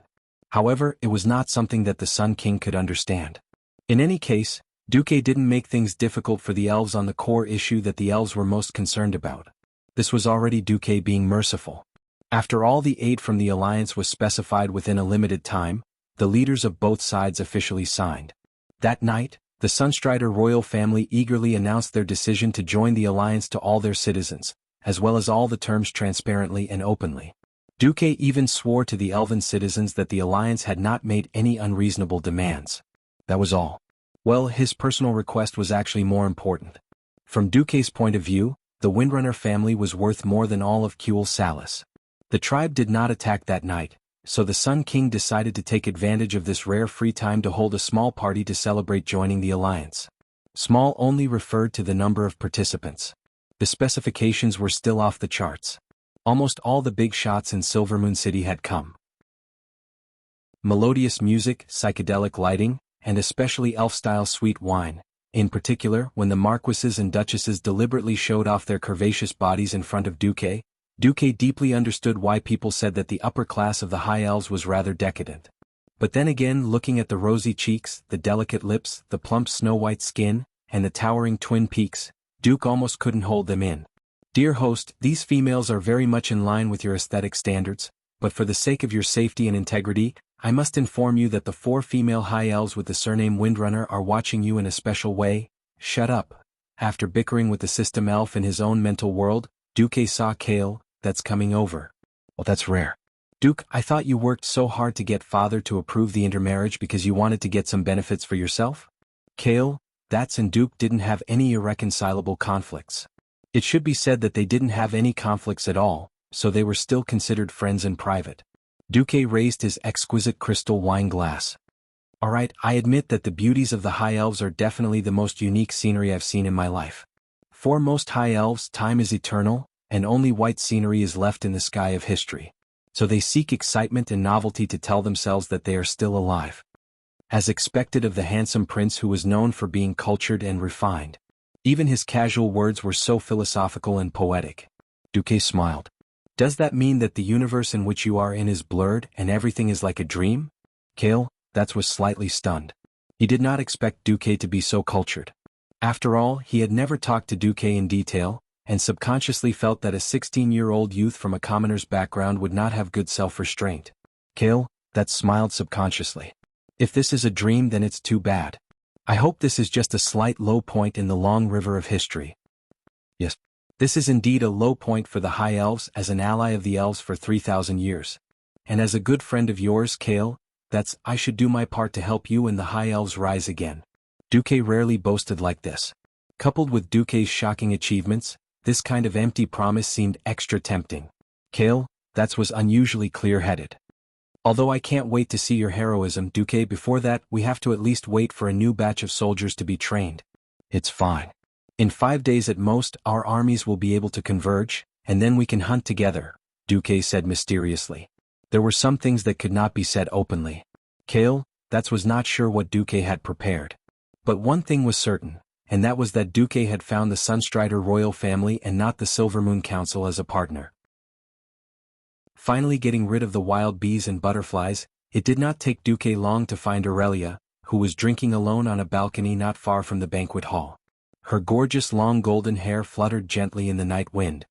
Speaker 1: However, it was not something that the Sun King could understand. In any case, Duque didn't make things difficult for the elves on the core issue that the elves were most concerned about. This was already Duque being merciful. After all, the aid from the Alliance was specified within a limited time, the leaders of both sides officially signed. That night, the Sunstrider royal family eagerly announced their decision to join the Alliance to all their citizens, as well as all the terms transparently and openly. Duque even swore to the elven citizens that the Alliance had not made any unreasonable demands. That was all. Well, his personal request was actually more important. From Duque's point of view, the Windrunner family was worth more than all of Kuel Salis. The tribe did not attack that night, so the Sun King decided to take advantage of this rare free time to hold a small party to celebrate joining the Alliance. Small only referred to the number of participants. The specifications were still off the charts. Almost all the big shots in Silvermoon City had come. Melodious music, psychedelic lighting, and especially elf-style sweet wine, in particular when the marquises and duchesses deliberately showed off their curvaceous bodies in front of Duque. Duque deeply understood why people said that the upper class of the High Elves was rather decadent. But then again, looking at the rosy cheeks, the delicate lips, the plump snow-white skin, and the towering twin peaks, Duke almost couldn't hold them in. Dear host, these females are very much in line with your aesthetic standards, but for the sake of your safety and integrity, I must inform you that the 4 female High Elves with the surname Windrunner are watching you in a special way. Shut up. After bickering with the system elf in his own mental world, Duque saw Kale, that's coming over. Well, that's rare. Duke, I thought you worked so hard to get father to approve the intermarriage because you wanted to get some benefits for yourself? Kale, that's and Duke didn't have any irreconcilable conflicts. It should be said that they didn't have any conflicts at all, so they were still considered friends in private. Duque raised his exquisite crystal wine glass. Alright, I admit that the beauties of the High Elves are definitely the most unique scenery I've seen in my life. For most High Elves, time is eternal, and only white scenery is left in the sky of history. So they seek excitement and novelty to tell themselves that they are still alive. As expected of the handsome prince who was known for being cultured and refined. Even his casual words were so philosophical and poetic. Duque smiled. Does that mean that the universe in which you are in is blurred and everything is like a dream? Kale, that was slightly stunned. He did not expect Duque to be so cultured. After all, he had never talked to Duque in detail, and subconsciously felt that a 16-year-old youth from a commoner's background would not have good self-restraint. Kale, that smiled subconsciously. If this is a dream, then it's too bad. I hope this is just a slight low point in the long river of history. Yes, this is indeed a low point for the High Elves as an ally of the Elves for 3,000 years. And as a good friend of yours, Kale, I should do my part to help you and the High Elves rise again. Duque rarely boasted like this. Coupled with Duque's shocking achievements, this kind of empty promise seemed extra tempting. Kale, that was unusually clear-headed. Although I can't wait to see your heroism, Duque. Before that, we have to at least wait for a new batch of soldiers to be trained. It's fine. In 5 days at most, our armies will be able to converge, and then we can hunt together, Duque said mysteriously. There were some things that could not be said openly. Kale, that was not sure what Duque had prepared. But one thing was certain, and that was that Duque had found the Sunstrider royal family and not the Silvermoon Council as a partner. Finally getting rid of the wild bees and butterflies, it did not take Duque long to find Aurelia, who was drinking alone on a balcony not far from the banquet hall. Her gorgeous long golden hair fluttered gently in the night wind.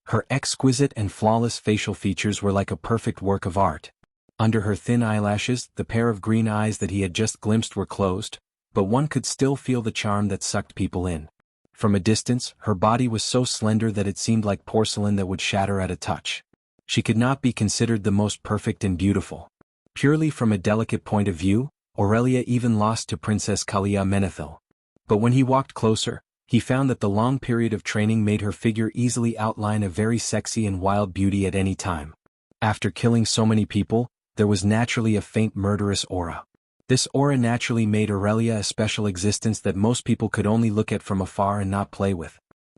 Speaker 1: Her exquisite and flawless facial features were like a perfect work of art. Under her thin eyelashes, the pair of green eyes that he had just glimpsed were closed, but one could still feel the charm that sucked people in. From a distance, her body was so slender that it seemed like porcelain that would shatter at a touch. She could not be considered the most perfect and beautiful. Purely from a delicate point of view, Aurelia even lost to Princess Kalia Menethil. But when he walked closer, he found that the long period of training made her figure easily outline a very sexy and wild beauty at any time. After killing so many people, there was naturally a faint murderous aura. This aura naturally made Aurelia a special existence that most people could only look at from afar and not play with.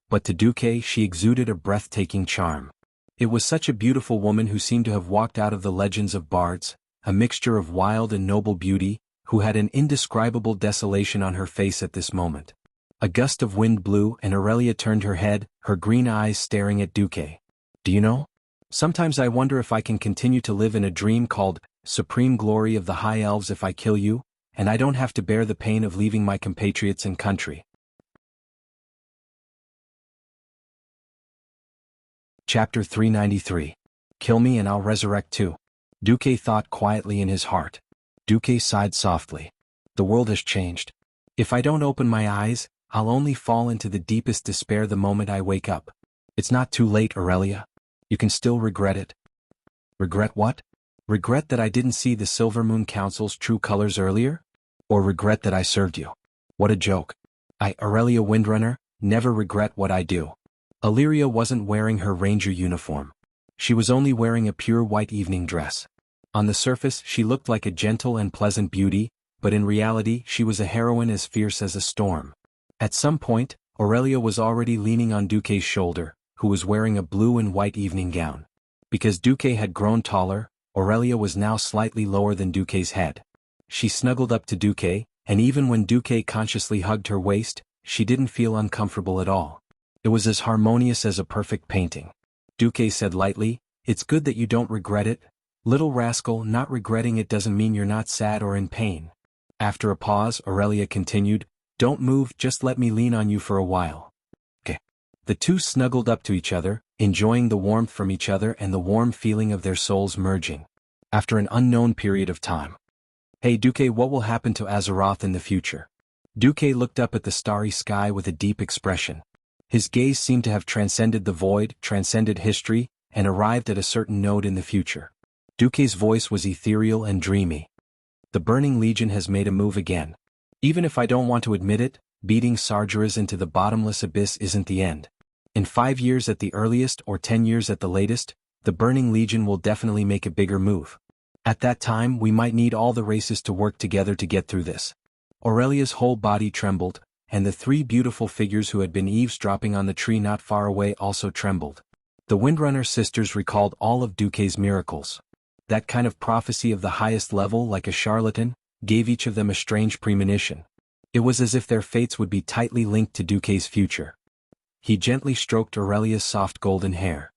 Speaker 1: But to Duque she exuded a breathtaking charm. It was such a beautiful woman who seemed to have walked out of the legends of bards, a mixture of wild and noble beauty, who had an indescribable desolation on her face at this moment. A gust of wind blew and Aurelia turned her head, her green eyes staring at Duque. Do you know? Sometimes I wonder if I can continue to live in a dream called Supreme Glory of the High Elves if I kill you, and I don't have to bear the pain of leaving my compatriots and country. Chapter 393. Kill me and I'll resurrect too. Duque thought quietly in his heart. Duque sighed softly. The world has changed. If I don't open my eyes, I'll only fall into the deepest despair the moment I wake up. It's not too late, Aurelia. You can still regret it. Regret what? Regret that I didn't see the Silvermoon Council's true colors earlier? Or regret that I served you? What a joke. I, Aurelia Windrunner, never regret what I do. Illyria wasn't wearing her ranger uniform. She was only wearing a pure white evening dress. On the surface she looked like a gentle and pleasant beauty, but in reality she was a heroine as fierce as a storm. At some point, Aurelia was already leaning on Duque's shoulder, who was wearing a blue and white evening gown. Because Duque had grown taller, Aurelia was now slightly lower than Duque's head. She snuggled up to Duque, and even when Duque consciously hugged her waist, she didn't feel uncomfortable at all. It was as harmonious as a perfect painting. Duque said lightly, "It's good that you don't regret it. Little rascal, not regretting it doesn't mean you're not sad or in pain." After a pause, Aurelia continued, "Don't move, just let me lean on you for a while." Okay. The two snuggled up to each other, enjoying the warmth from each other and the warm feeling of their souls merging. After an unknown period of time. "Hey Duque, what will happen to Azeroth in the future?" Duque looked up at the starry sky with a deep expression. His gaze seemed to have transcended the void, transcended history, and arrived at a certain node in the future. Duque's voice was ethereal and dreamy. "The Burning Legion has made a move again. Even if I don't want to admit it, beating Sargeras into the bottomless abyss isn't the end. In 5 years at the earliest or 10 years at the latest, the Burning Legion will definitely make a bigger move. At that time we might need all the races to work together to get through this." Aurelia's whole body trembled, and the 3 beautiful figures who had been eavesdropping on the tree not far away also trembled. The Windrunner sisters recalled all of Duque's miracles. That kind of prophecy of the highest level, like a charlatan, gave each of them a strange premonition. It was as if their fates would be tightly linked to Duque's future. He gently stroked Aurelia's soft golden hair.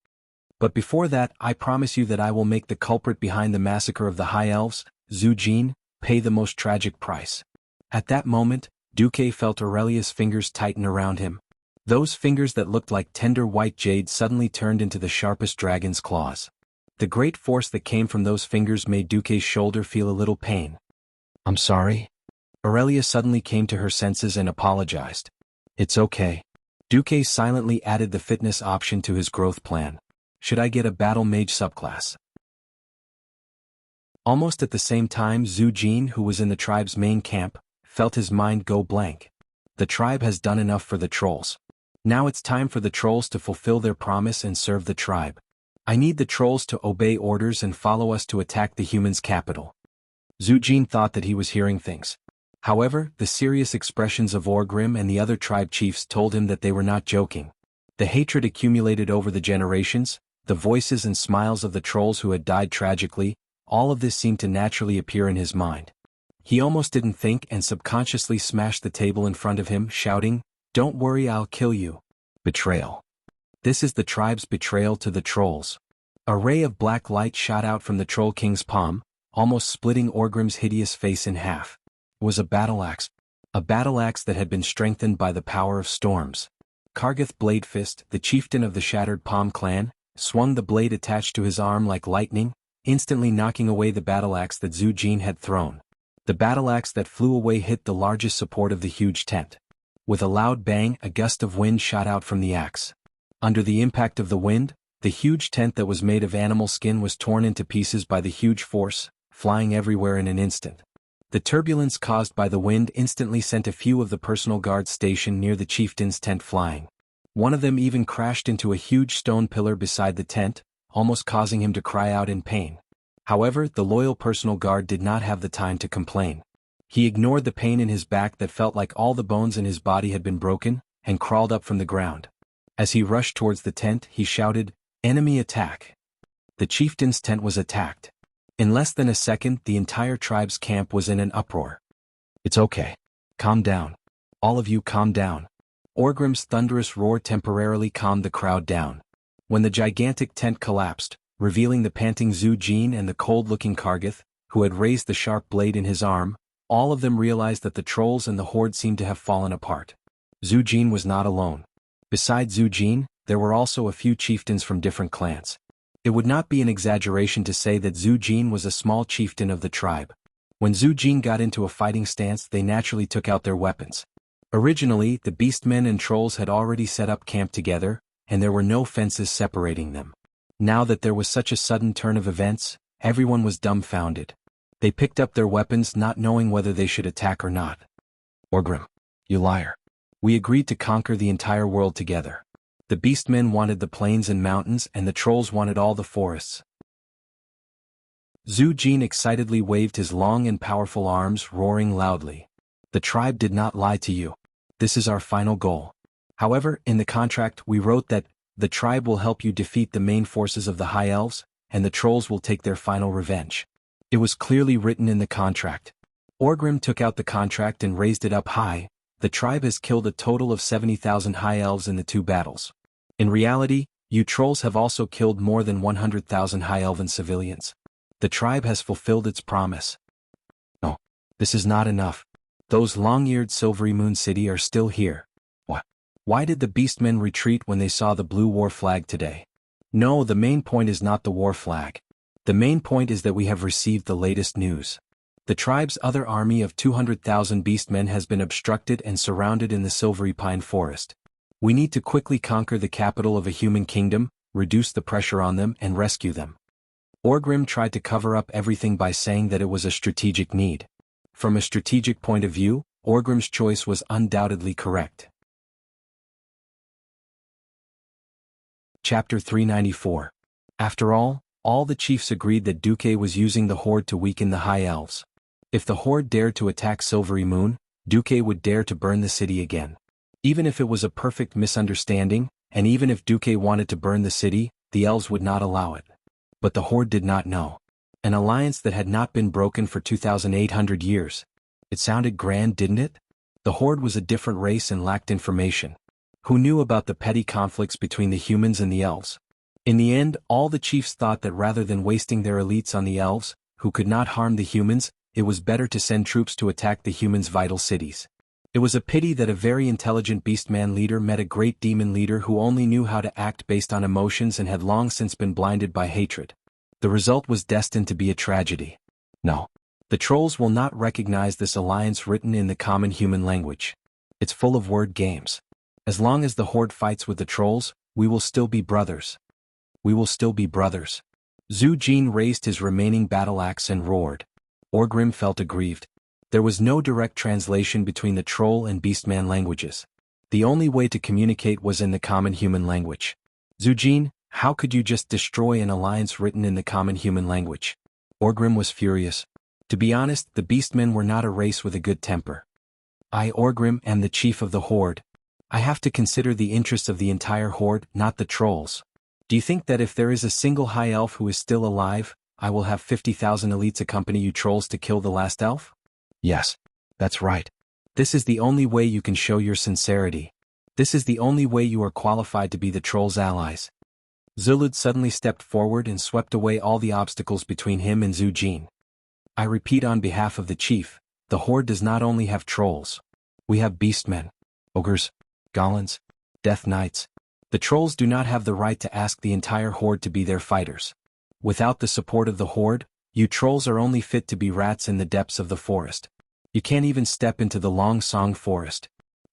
Speaker 1: "But before that, I promise you that I will make the culprit behind the massacre of the High Elves, Zhu Jin, pay the most tragic price." At that moment, Duque felt Aurelia's fingers tighten around him. Those fingers that looked like tender white jade suddenly turned into the sharpest dragon's claws. The great force that came from those fingers made Duque's shoulder feel a little pain. "I'm sorry." Aurelia suddenly came to her senses and apologized. "It's okay." Duque silently added the fitness option to his growth plan. "Should I get a battle mage subclass?" Almost at the same time, Zhu Jin, who was in the tribe's main camp, felt his mind go blank. The tribe has done enough for the trolls. Now it's time for the trolls to fulfill their promise and serve the tribe. I need the trolls to obey orders and follow us to attack the humans' capital. Zhu Jin thought that he was hearing things. However, the serious expressions of Orgrim and the other tribe chiefs told him that they were not joking. The hatred accumulated over the generations, the voices and smiles of the trolls who had died tragically, all of this seemed to naturally appear in his mind. He almost didn't think and subconsciously smashed the table in front of him, shouting, "Don't worry, I'll kill you." Betrayal. This is the tribe's betrayal to the trolls. A ray of black light shot out from the Troll King's palm, almost splitting Orgrim's hideous face in half. It was a battle axe that had been strengthened by the power of storms. Kargath Bladefist, the chieftain of the Shattered Palm clan, swung the blade attached to his arm like lightning, instantly knocking away the battle axe that Zhu Jin had thrown. The battle axe that flew away hit the largest support of the huge tent. With a loud bang, a gust of wind shot out from the axe. Under the impact of the wind, the huge tent that was made of animal skin was torn into pieces by the huge force, flying everywhere in an instant. The turbulence caused by the wind instantly sent a few of the personal guards stationed near the chieftain's tent flying. One of them even crashed into a huge stone pillar beside the tent, almost causing him to cry out in pain. However, the loyal personal guard did not have the time to complain. He ignored the pain in his back that felt like all the bones in his body had been broken, and crawled up from the ground. As he rushed towards the tent, he shouted, "Enemy attack!" The chieftain's tent was attacked. In less than a second, the entire tribe's camp was in an uproar. "It's okay. Calm down. All of you calm down." Orgrim's thunderous roar temporarily calmed the crowd down. When the gigantic tent collapsed, revealing the panting Zhu Jin and the cold-looking Kargath, who had raised the sharp blade in his arm, all of them realized that the trolls and the horde seemed to have fallen apart. Zhu Jin was not alone. Besides Zhu Jin, there were also a few chieftains from different clans. It would not be an exaggeration to say that Zhu Jin was a small chieftain of the tribe. When Zhu Jin got into a fighting stance, they naturally took out their weapons. Originally, the beastmen and trolls had already set up camp together, and there were no fences separating them. Now that there was such a sudden turn of events, everyone was dumbfounded. They picked up their weapons not knowing whether they should attack or not. "Orgrim, you liar. We agreed to conquer the entire world together. The beastmen wanted the plains and mountains and the trolls wanted all the forests." Zhu Jin excitedly waved his long and powerful arms, roaring loudly. "The tribe did not lie to you. This is our final goal. However, in the contract we wrote that the tribe will help you defeat the main forces of the High Elves, and the trolls will take their final revenge." It was clearly written in the contract. Orgrim took out the contract and raised it up high. "The tribe has killed a total of 70,000 High Elves in the 2 battles. In reality, you trolls have also killed more than 100,000 High Elven civilians. The tribe has fulfilled its promise." "No, this is not enough. Those long-eared Silvery Moon City are still here." "What? Why did the beastmen retreat when they saw the blue war flag today?" "No, the main point is not the war flag. The main point is that we have received the latest news. The tribe's other army of 200,000 beastmen has been obstructed and surrounded in the Silvery Pine Forest. We need to quickly conquer the capital of a human kingdom, reduce the pressure on them and rescue them." Orgrim tried to cover up everything by saying that it was a strategic need. From a strategic point of view, Orgrim's choice was undoubtedly correct. Chapter 394. After all the chiefs agreed that Duque was using the Horde to weaken the High Elves. If the Horde dared to attack Silvery Moon, Duque would dare to burn the city again. Even if it was a perfect misunderstanding, and even if Duque wanted to burn the city, the elves would not allow it. But the Horde did not know. An alliance that had not been broken for 2,800 years. It sounded grand, didn't it? The Horde was a different race and lacked information. Who knew about the petty conflicts between the humans and the elves? In the end, all the chiefs thought that rather than wasting their elites on the elves, who could not harm the humans, it was better to send troops to attack the humans' vital cities. It was a pity that a very intelligent beastman leader met a great demon leader who only knew how to act based on emotions and had long since been blinded by hatred. The result was destined to be a tragedy. No. The trolls will not recognize this alliance written in the common human language. It's full of word games. As long as the Horde fights with the trolls, we will still be brothers. We will still be brothers. Zhu Jin raised his remaining battle axe and roared. Orgrim felt aggrieved. There was no direct translation between the troll and beastman languages. The only way to communicate was in the common human language. Zujin, how could you just destroy an alliance written in the common human language? Orgrim was furious. To be honest, the beastmen were not a race with a good temper. I, Orgrim, am the chief of the Horde. I have to consider the interests of the entire Horde, not the trolls. Do you think that if there is a single high elf who is still alive, I will have 50,000 elites accompany you trolls to kill the last elf? Yes, that's right. This is the only way you can show your sincerity. This is the only way you are qualified to be the trolls' allies. Zulud suddenly stepped forward and swept away all the obstacles between him and Zujin. I repeat on behalf of the chief, the Horde does not only have trolls. We have beastmen, ogres, goblins, death knights. The trolls do not have the right to ask the entire Horde to be their fighters. Without the support of the Horde, you trolls are only fit to be rats in the depths of the forest. You can't even step into the Long Song forest.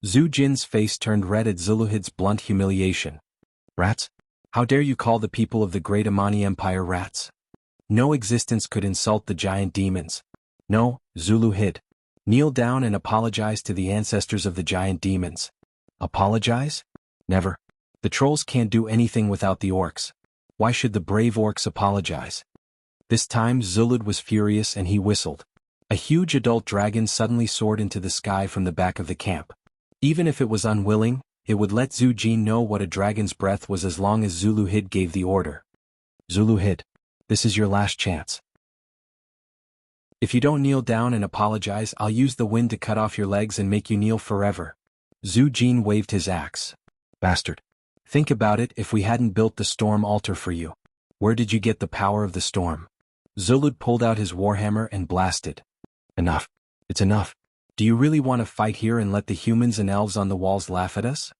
Speaker 1: Zujin's face turned red at Zuluhid's blunt humiliation. Rats? How dare you call the people of the Great Amani Empire rats? No existence could insult the giant demons. No, Zuluhid. Kneel down and apologize to the ancestors of the giant demons. Apologize? Never. The trolls can't do anything without the orcs. Why should the brave orcs apologize? This time Zulud was furious and he whistled. A huge adult dragon suddenly soared into the sky from the back of the camp. Even if it was unwilling, it would let Zujin know what a dragon's breath was as long as Zuluhid gave the order. Zuluhid, this is your last chance. If you don't kneel down and apologize, I'll use the wind to cut off your legs and make you kneel forever. Zujin waved his axe. Bastard. Think about it, if we hadn't built the storm altar for you. Where did you get the power of the storm? Zulud pulled out his warhammer and blasted. Enough. It's enough. Do you really want to fight here and let the humans and elves on the walls laugh at us?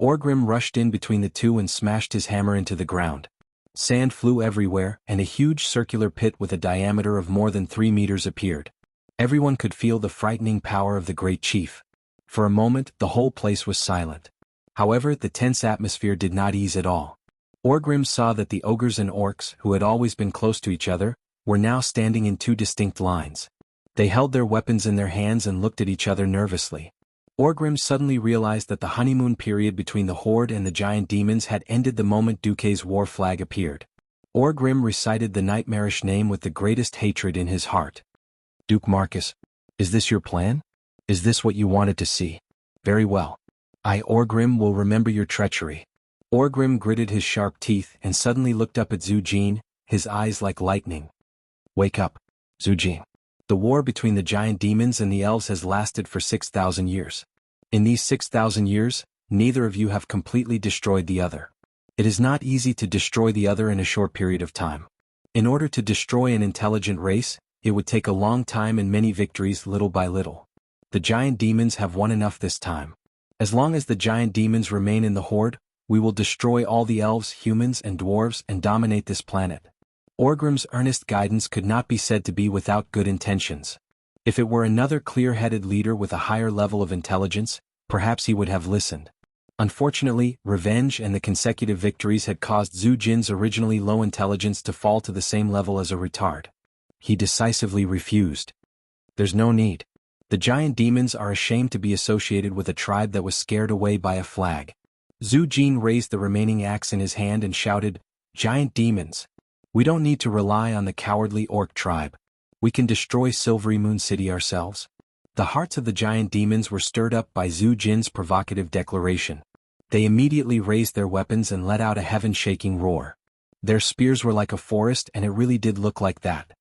Speaker 1: Orgrim rushed in between the two and smashed his hammer into the ground. Sand flew everywhere, and a huge circular pit with a diameter of more than 3 meters appeared. Everyone could feel the frightening power of the great chief. For a moment, the whole place was silent. However, the tense atmosphere did not ease at all. Orgrim saw that the ogres and orcs, who had always been close to each other, were now standing in 2 distinct lines. They held their weapons in their hands and looked at each other nervously. Orgrim suddenly realized that the honeymoon period between the Horde and the giant demons had ended the moment Duke's war flag appeared. Orgrim recited the nightmarish name with the greatest hatred in his heart. Duke Marcus, is this your plan? Is this what you wanted to see? Very well. I, Orgrim, will remember your treachery. Orgrim gritted his sharp teeth and suddenly looked up at Zujin, his eyes like lightning. Wake up, Zujin. The war between the giant demons and the elves has lasted for 6,000 years. In these 6,000 years, neither of you have completely destroyed the other. It is not easy to destroy the other in a short period of time. In order to destroy an intelligent race, it would take a long time and many victories little by little. The giant demons have won enough this time. As long as the giant demons remain in the Horde, we will destroy all the elves, humans, and dwarves and dominate this planet. Orgrim's earnest guidance could not be said to be without good intentions. If it were another clear-headed leader with a higher level of intelligence, perhaps he would have listened. Unfortunately, revenge and the consecutive victories had caused Zujin's originally low intelligence to fall to the same level as a retard. He decisively refused. There's no need. The giant demons are ashamed to be associated with a tribe that was scared away by a flag. Zujin raised the remaining axe in his hand and shouted, Giant demons! We don't need to rely on the cowardly orc tribe. We can destroy Silvery Moon City ourselves. The hearts of the giant demons were stirred up by Zujin's provocative declaration. They immediately raised their weapons and let out a heaven-shaking roar. Their spears were like a forest, and it really did look like that.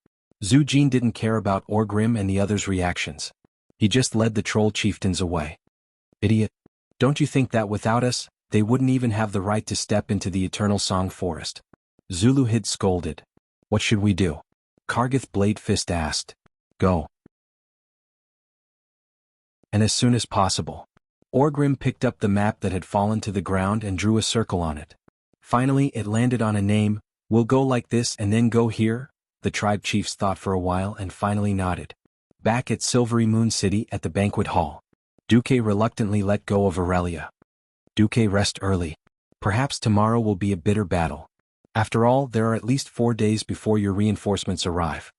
Speaker 1: Zujin didn't care about Orgrim and the others' reactions. He just led the troll chieftains away. Idiot! Don't you think that without us, they wouldn't even have the right to step into the Eternal Song Forest? Zuluhid scolded. What should we do? Kargath Bladefist asked. Go. And as soon as possible. Orgrim picked up the map that had fallen to the ground and drew a circle on it. Finally it landed on a name. We'll go like this and then go here? The tribe chiefs thought for a while and finally nodded. Back at Silvery Moon City at the banquet hall. Duke reluctantly let go of Aurelia. Duke, rest early. Perhaps tomorrow will be a bitter battle. After all, there are at least 4 days before your reinforcements arrive.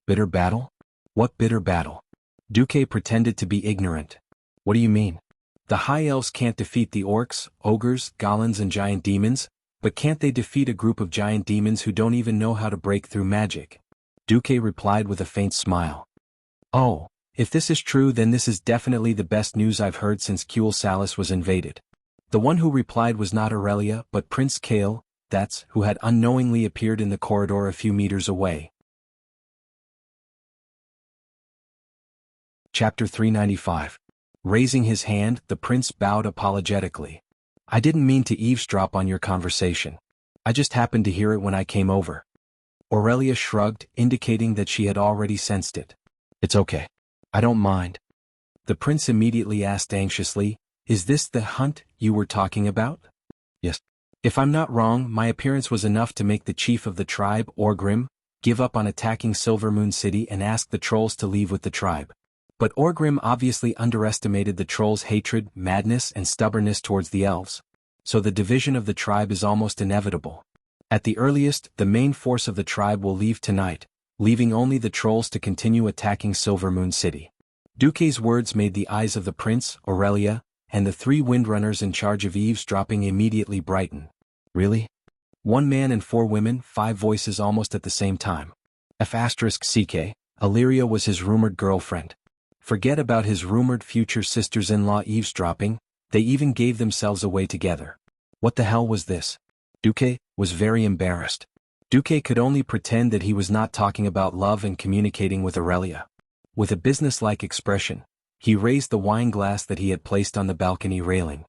Speaker 1: Bitter battle? What bitter battle? Duque pretended to be ignorant. What do you mean? The High Elves can't defeat the orcs, ogres, goblins and giant demons, but can't they defeat a group of giant demons who don't even know how to break through magic? Duque replied with a faint smile. Oh, if this is true then this is definitely the best news I've heard since Kuel Salis was invaded. The one who replied was not Aurelia but Prince Kale, who had unknowingly appeared in the corridor a few meters away. Chapter 395. Raising his hand, the prince bowed apologetically. I didn't mean to eavesdrop on your conversation. I just happened to hear it when I came over. Aurelia shrugged, indicating that she had already sensed it. It's okay. I don't mind. The prince immediately asked anxiously, Is this the hunt you were talking about? Yes. If I'm not wrong, my appearance was enough to make the chief of the tribe, Orgrim, give up on attacking Silvermoon City and ask the trolls to leave with the tribe. But Orgrim obviously underestimated the trolls' hatred, madness and stubbornness towards the elves. So the division of the tribe is almost inevitable. At the earliest, the main force of the tribe will leave tonight, leaving only the trolls to continue attacking Silvermoon City. Duque's words made the eyes of the prince, Aurelia, and the 3 windrunners in charge of eavesdropping immediately brighten. Really? 1 man and 4 women, 5 voices almost at the same time. F***CK, Illyria was his rumored girlfriend. Forget about his rumored future sisters-in-law eavesdropping, they even gave themselves away together. What the hell was this? Duque was very embarrassed. Duque could only pretend that he was not talking about love and communicating with Aurelia. With a businesslike expression, he raised the wine glass that he had placed on the balcony railing.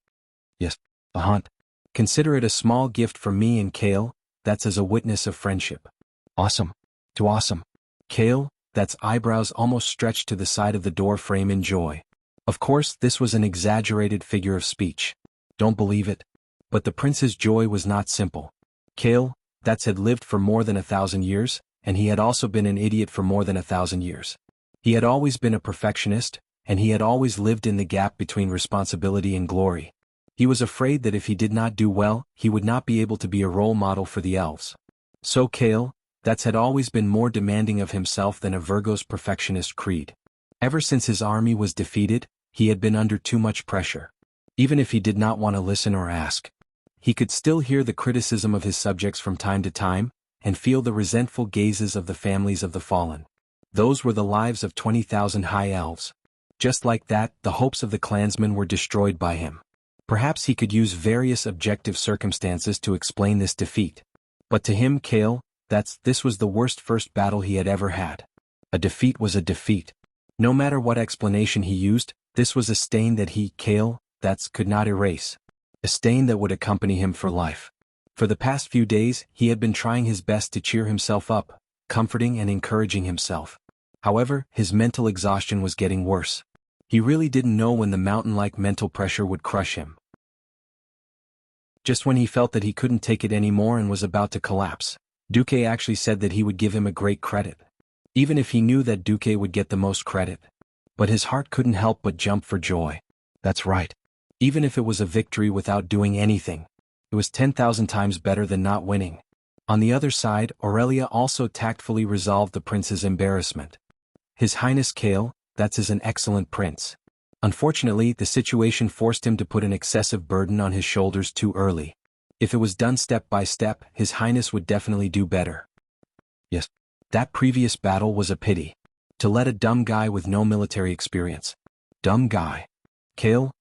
Speaker 1: Yes, a hunt. Consider it a small gift from me and Kale, that's as a witness of friendship. Awesome. Too awesome. Kale, that's eyebrows almost stretched to the side of the door frame in joy. Of course, this was an exaggerated figure of speech. Don't believe it. But the prince's joy was not simple. Kale, that's had lived for more than 1,000 years, and he had also been an idiot for more than 1,000 years. He had always been a perfectionist, and he had always lived in the gap between responsibility and glory. He was afraid that if he did not do well, he would not be able to be a role model for the elves. So Kale, that's had always been more demanding of himself than a Virgo's perfectionist creed. Ever since his army was defeated, he had been under too much pressure. Even if he did not want to listen or ask, he could still hear the criticism of his subjects from time to time, and feel the resentful gazes of the families of the fallen. Those were the lives of 20,000 high elves. Just like that, the hopes of the clansmen were destroyed by him. Perhaps he could use various objective circumstances to explain this defeat. But to him, Kale, this was the worst first battle he had ever had. A defeat was a defeat. No matter what explanation he used, this was a stain that he, Kale, could not erase. A stain that would accompany him for life. For the past few days, he had been trying his best to cheer himself up, comforting and encouraging himself. However, his mental exhaustion was getting worse. He really didn't know when the mountain-like mental pressure would crush him. Just when he felt that he couldn't take it anymore and was about to collapse, Duque actually said that he would give him a great credit. Even if he knew that Duque would get the most credit. But his heart couldn't help but jump for joy. That's right. Even if it was a victory without doing anything, it was 10,000 times better than not winning. On the other side, Aurelia also tactfully resolved the prince's embarrassment. His Highness Kale, is an excellent prince. Unfortunately, the situation forced him to put an excessive burden on his shoulders too early. If it was done step by step, His Highness would definitely do better. Yes, that previous battle was a pity. To let a dumb guy with no military experience. Dumb guy. Kale,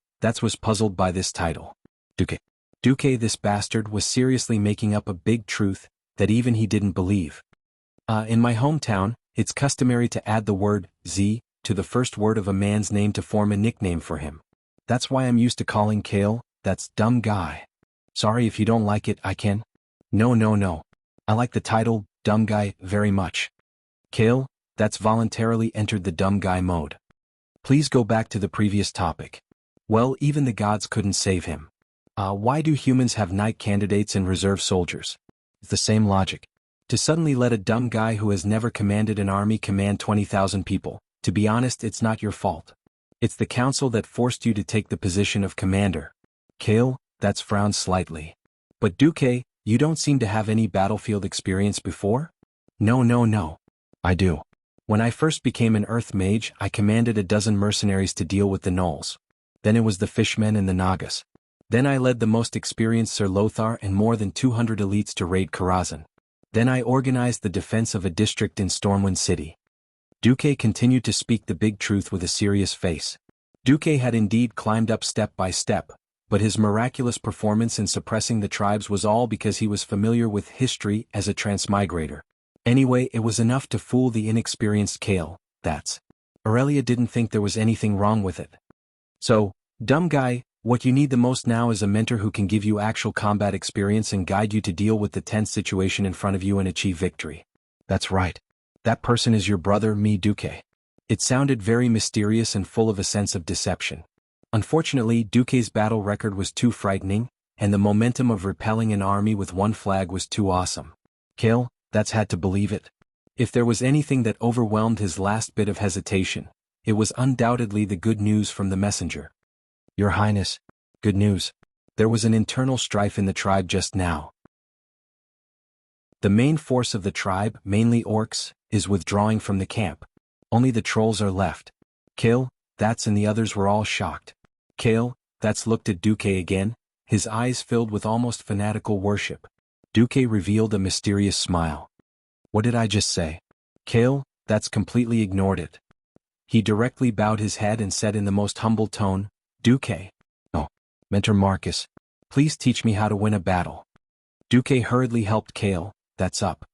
Speaker 1: was puzzled by this title. Duque, this bastard, was seriously making up a big truth that even he didn't believe. In my hometown, it's customary to add the word Z to the first word of a man's name to form a nickname for him. That's why I'm used to calling Kale, dumb guy. Sorry if you don't like it, I can. No. I like the title, dumb guy, very much. Kale, voluntarily entered the dumb guy mode. Please go back to the previous topic. Well, even the gods couldn't save him. Why do humans have knight candidates and reserve soldiers? It's the same logic. To suddenly let a dumb guy who has never commanded an army command 20,000 people, to be honest, it's not your fault. It's the council that forced you to take the position of commander. Kale, frowned slightly. But Duque, you don't seem to have any battlefield experience before? No. I do. When I first became an earth mage, I commanded a dozen mercenaries to deal with the gnolls. Then it was the fishmen and the Nagas. Then I led the most experienced Sir Lothar and more than 200 elites to raid Karazhan. Then I organized the defense of a district in Stormwind City. Duque continued to speak the big truth with a serious face. Duque had indeed climbed up step by step, but his miraculous performance in suppressing the tribes was all because he was familiar with history as a transmigrator. Anyway, it was enough to fool the inexperienced Kale, that's. Aurelia didn't think there was anything wrong with it. So, dumb guy, what you need the most now is a mentor who can give you actual combat experience and guide you to deal with the tense situation in front of you and achieve victory. That's right. That person is your brother, me Duque. It sounded very mysterious and full of a sense of deception. Unfortunately, Duque's battle record was too frightening, and the momentum of repelling an army with one flag was too awesome. Kale, that's had to believe it. If there was anything that overwhelmed his last bit of hesitation, it was undoubtedly the good news from the messenger. Your Highness, good news. There was an internal strife in the tribe just now. The main force of the tribe, mainly orcs, is withdrawing from the camp. Only the trolls are left. Kale, that's and the others were all shocked. Kale, that's looked at Duque again, his eyes filled with almost fanatical worship. Duque revealed a mysterious smile. What did I just say? Kale, that's completely ignored it. He directly bowed his head and said in the most humble tone, Duque. Oh, Mentor Marcus, please teach me how to win a battle. Duque hurriedly helped Kale, that's up.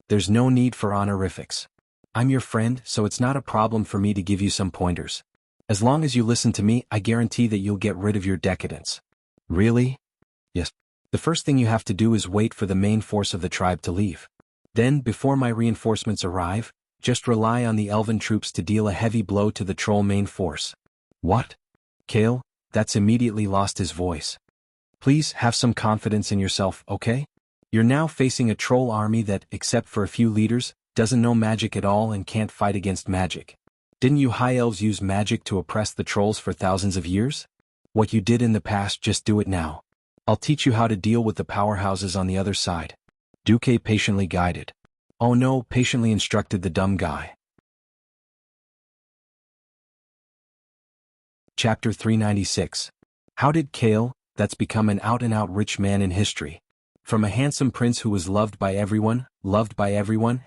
Speaker 1: There's no need for honorifics. I'm your friend, so it's not a problem for me to give you some pointers. As long as you listen to me, I guarantee that you'll get rid of your decadence. Really? Yes. The first thing you have to do is wait for the main force of the tribe to leave. Then, before my reinforcements arrive, just rely on the elven troops to deal a heavy blow to the troll main force. What? Kale, that's immediately lost his voice. Please have some confidence in yourself, okay? You're now facing a troll army that, except for a few leaders, doesn't know magic at all and can't fight against magic. Didn't you high elves use magic to oppress the trolls for thousands of years? What you did in the past, just do it now. I'll teach you how to deal with the powerhouses on the other side. Duque patiently guided. Oh no, patiently instructed the dumb guy. Chapter 396. How did Kale, that's become an out-and-out rich man in history? From a handsome prince who was loved by everyone,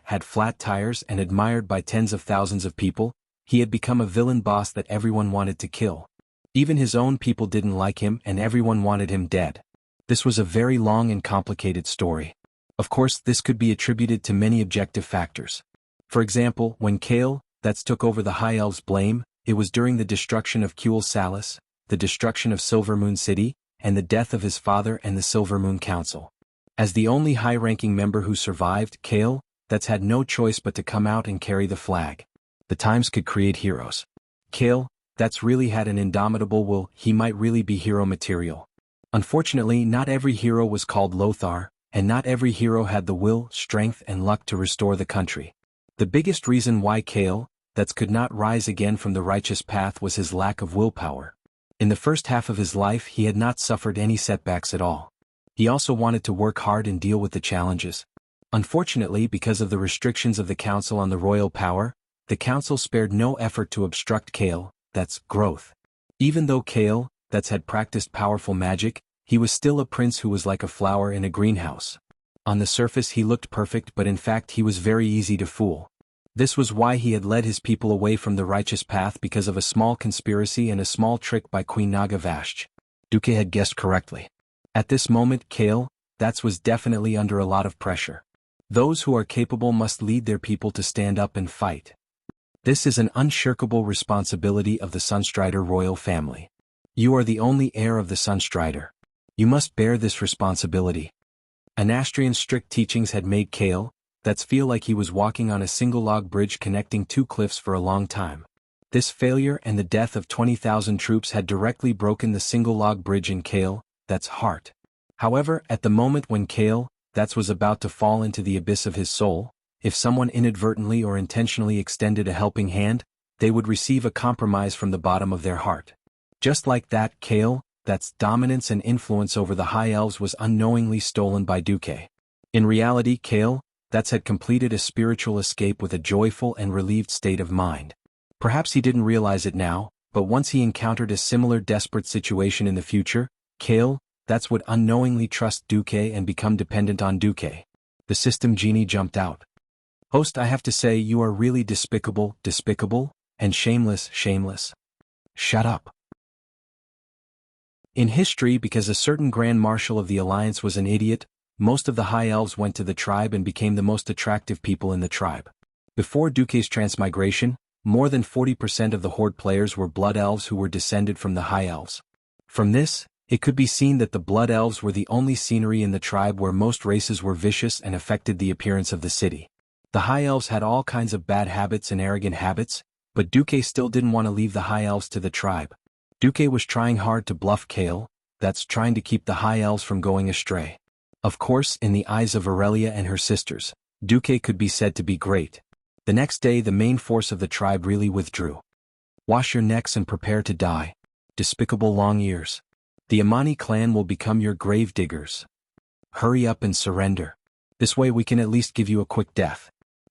Speaker 1: had flat tires and admired by tens of thousands of people, he had become a villain boss that everyone wanted to kill. Even his own people didn't like him and everyone wanted him dead. This was a very long and complicated story. Of course, this could be attributed to many objective factors. For example, when Kale, that's took over the High Elves' blame, it was during the destruction of Kuel Salis, the destruction of Silvermoon City, and the death of his father and the Silvermoon Council. As the only high-ranking member who survived, Kale, that's had no choice but to come out and carry the flag. The times could create heroes. Kale, that's really had an indomitable will, he might really be hero material. Unfortunately, not every hero was called Lothar, and not every hero had the will, strength and luck to restore the country. The biggest reason why Kale, that's could not rise again from the righteous path was his lack of willpower. In the first half of his life he had not suffered any setbacks at all. He also wanted to work hard and deal with the challenges. Unfortunately, because of the restrictions of the council on the royal power, the council spared no effort to obstruct Kale, that's growth. Even though Kale, that's had practiced powerful magic, he was still a prince who was like a flower in a greenhouse. On the surface he looked perfect, but in fact he was very easy to fool. This was why he had led his people away from the righteous path because of a small conspiracy and a small trick by Queen Naga Vashj. Duque had guessed correctly. At this moment Kale, that's was definitely under a lot of pressure. Those who are capable must lead their people to stand up and fight. This is an unshirkable responsibility of the Sunstrider royal family. You are the only heir of the Sunstrider. You must bear this responsibility. Anastrian's strict teachings had made Kale, that's feel like he was walking on a single log bridge connecting two cliffs for a long time. This failure and the death of 20,000 troops had directly broken the single log bridge in Kale, that's heart. However, at the moment when Kale, that's was about to fall into the abyss of his soul, if someone inadvertently or intentionally extended a helping hand, they would receive a compromise from the bottom of their heart. Just like that, Kale, that's dominance and influence over the High Elves was unknowingly stolen by Duque. In reality, Kale, that's had completed a spiritual escape with a joyful and relieved state of mind. Perhaps he didn't realize it now, but once he encountered a similar desperate situation in the future, Kale, that's would unknowingly trust Duque and become dependent on Duque. The system genie jumped out. Host, I have to say you are really despicable, and shameless. Shut up. In history, because a certain Grand Marshal of the Alliance was an idiot, most of the High Elves went to the tribe and became the most attractive people in the tribe. Before Duque's transmigration, more than 40% of the Horde players were Blood Elves who were descended from the High Elves. From this, it could be seen that the Blood Elves were the only scenery in the tribe where most races were vicious and affected the appearance of the city. The High Elves had all kinds of bad habits and arrogant habits, but Duque still didn't want to leave the High Elves to the tribe. Duque was trying hard to bluff Kale, that's trying to keep the High Elves from going astray. Of course, in the eyes of Aurelia and her sisters, Duque could be said to be great. The next day the main force of the tribe really withdrew. Wash your necks and prepare to die. Despicable long ears. The Amani clan will become your grave diggers. Hurry up and surrender. This way we can at least give you a quick death.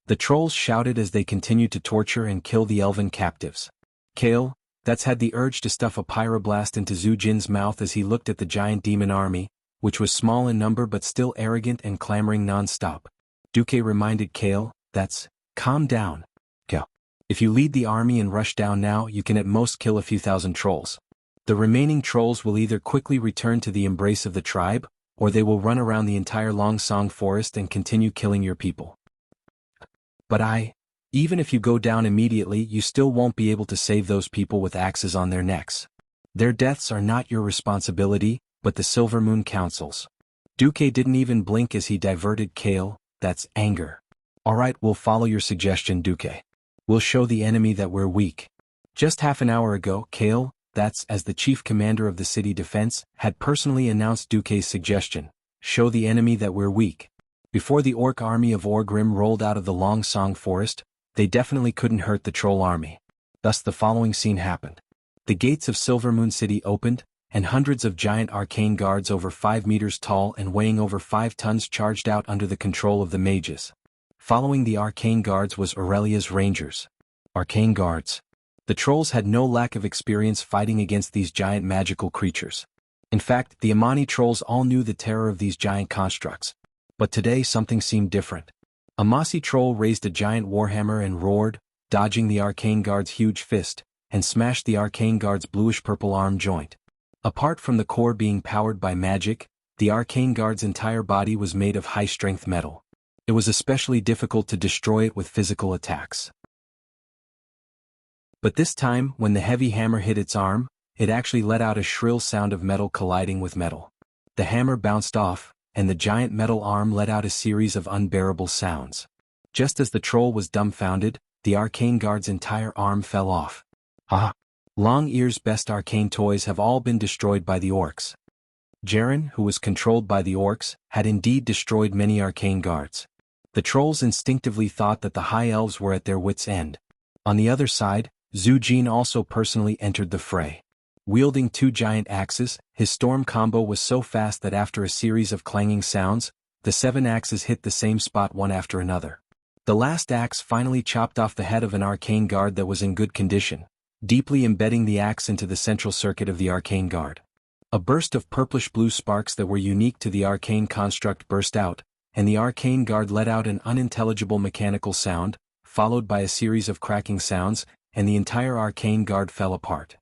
Speaker 1: The trolls shouted as they continued to torture and kill the elven captives. Kale, that's had the urge to stuff a pyroblast into Zhu Jin's mouth as he looked at the giant demon army, which was small in number but still arrogant and clamoring non-stop. Duque reminded Kale, that's, calm down. Go. If you lead the army and rush down now, you can at most kill a few thousand trolls. The remaining trolls will either quickly return to the embrace of the tribe, or they will run around the entire Longsong forest and continue killing your people. But even if you go down immediately, you still won't be able to save those people with axes on their necks. Their deaths are not your responsibility, but the Silver Moon Council's. Duque didn't even blink as he diverted Kale, that's anger. Alright, we'll follow your suggestion, Duque. We'll show the enemy that we're weak. Just half an hour ago, Kale, that's as the chief commander of the city defense, had personally announced Duque's suggestion, show the enemy that we're weak. Before the orc army of Orgrim rolled out of the Longsong forest, they definitely couldn't hurt the troll army. Thus the following scene happened. The gates of Silvermoon City opened, and hundreds of giant arcane guards over 5 meters tall and weighing over 5 tons charged out under the control of the mages. Following the arcane guards was Aurelia's rangers. Arcane guards. The trolls had no lack of experience fighting against these giant magical creatures. In fact, the Amani trolls all knew the terror of these giant constructs. But today something seemed different. A mossy troll raised a giant warhammer and roared, dodging the arcane guard's huge fist, and smashed the arcane guard's bluish-purple arm joint. Apart from the core being powered by magic, the arcane guard's entire body was made of high-strength metal. It was especially difficult to destroy it with physical attacks. But this time, when the heavy hammer hit its arm, it actually let out a shrill sound of metal colliding with metal. The hammer bounced off, and the giant metal arm let out a series of unbearable sounds. Just as the troll was dumbfounded, the arcane guard's entire arm fell off. Ah! Long Ear's best arcane toys have all been destroyed by the orcs. Jaren, who was controlled by the orcs, had indeed destroyed many arcane guards. The trolls instinctively thought that the High Elves were at their wits' end. On the other side, Zhu Jin also personally entered the fray. Wielding 2 giant axes, his storm combo was so fast that after a series of clanging sounds, the 7 axes hit the same spot one after another. The last axe finally chopped off the head of an arcane guard that was in good condition, deeply embedding the axe into the central circuit of the arcane guard. A burst of purplish-blue sparks that were unique to the arcane construct burst out, and the arcane guard let out an unintelligible mechanical sound, followed by a series of cracking sounds, and the entire arcane guard fell apart.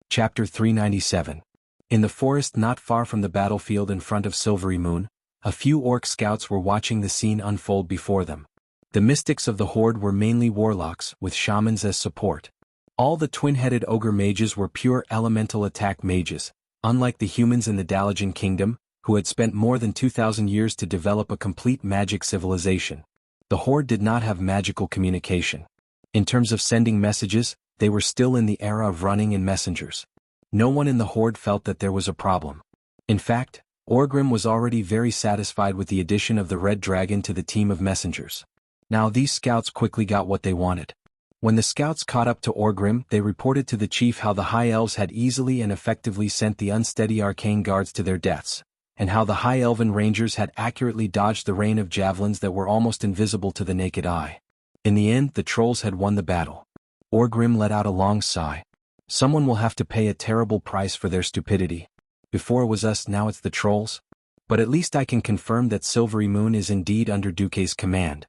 Speaker 1: Chapter 397. In the forest not far from the battlefield in front of Silvery Moon, a few orc scouts were watching the scene unfold before them. The mystics of the Horde were mainly warlocks, with shamans as support. All the twin-headed ogre mages were pure elemental attack mages, unlike the humans in the Dalajan Kingdom, who had spent more than 2,000 years to develop a complete magic civilization. The Horde did not have magical communication. In terms of sending messages, they were still in the era of running in messengers. No one in the Horde felt that there was a problem. In fact, Orgrim was already very satisfied with the addition of the Red Dragon to the team of messengers. Now these scouts quickly got what they wanted. When the scouts caught up to Orgrim, they reported to the chief how the High Elves had easily and effectively sent the unsteady arcane guards to their deaths, and how the High Elven Rangers had accurately dodged the rain of javelins that were almost invisible to the naked eye. In the end, the trolls had won the battle. Orgrim let out a long sigh. Someone will have to pay a terrible price for their stupidity. Before it was us, now it's the trolls. But at least I can confirm that Silvery Moon is indeed under Duque's command.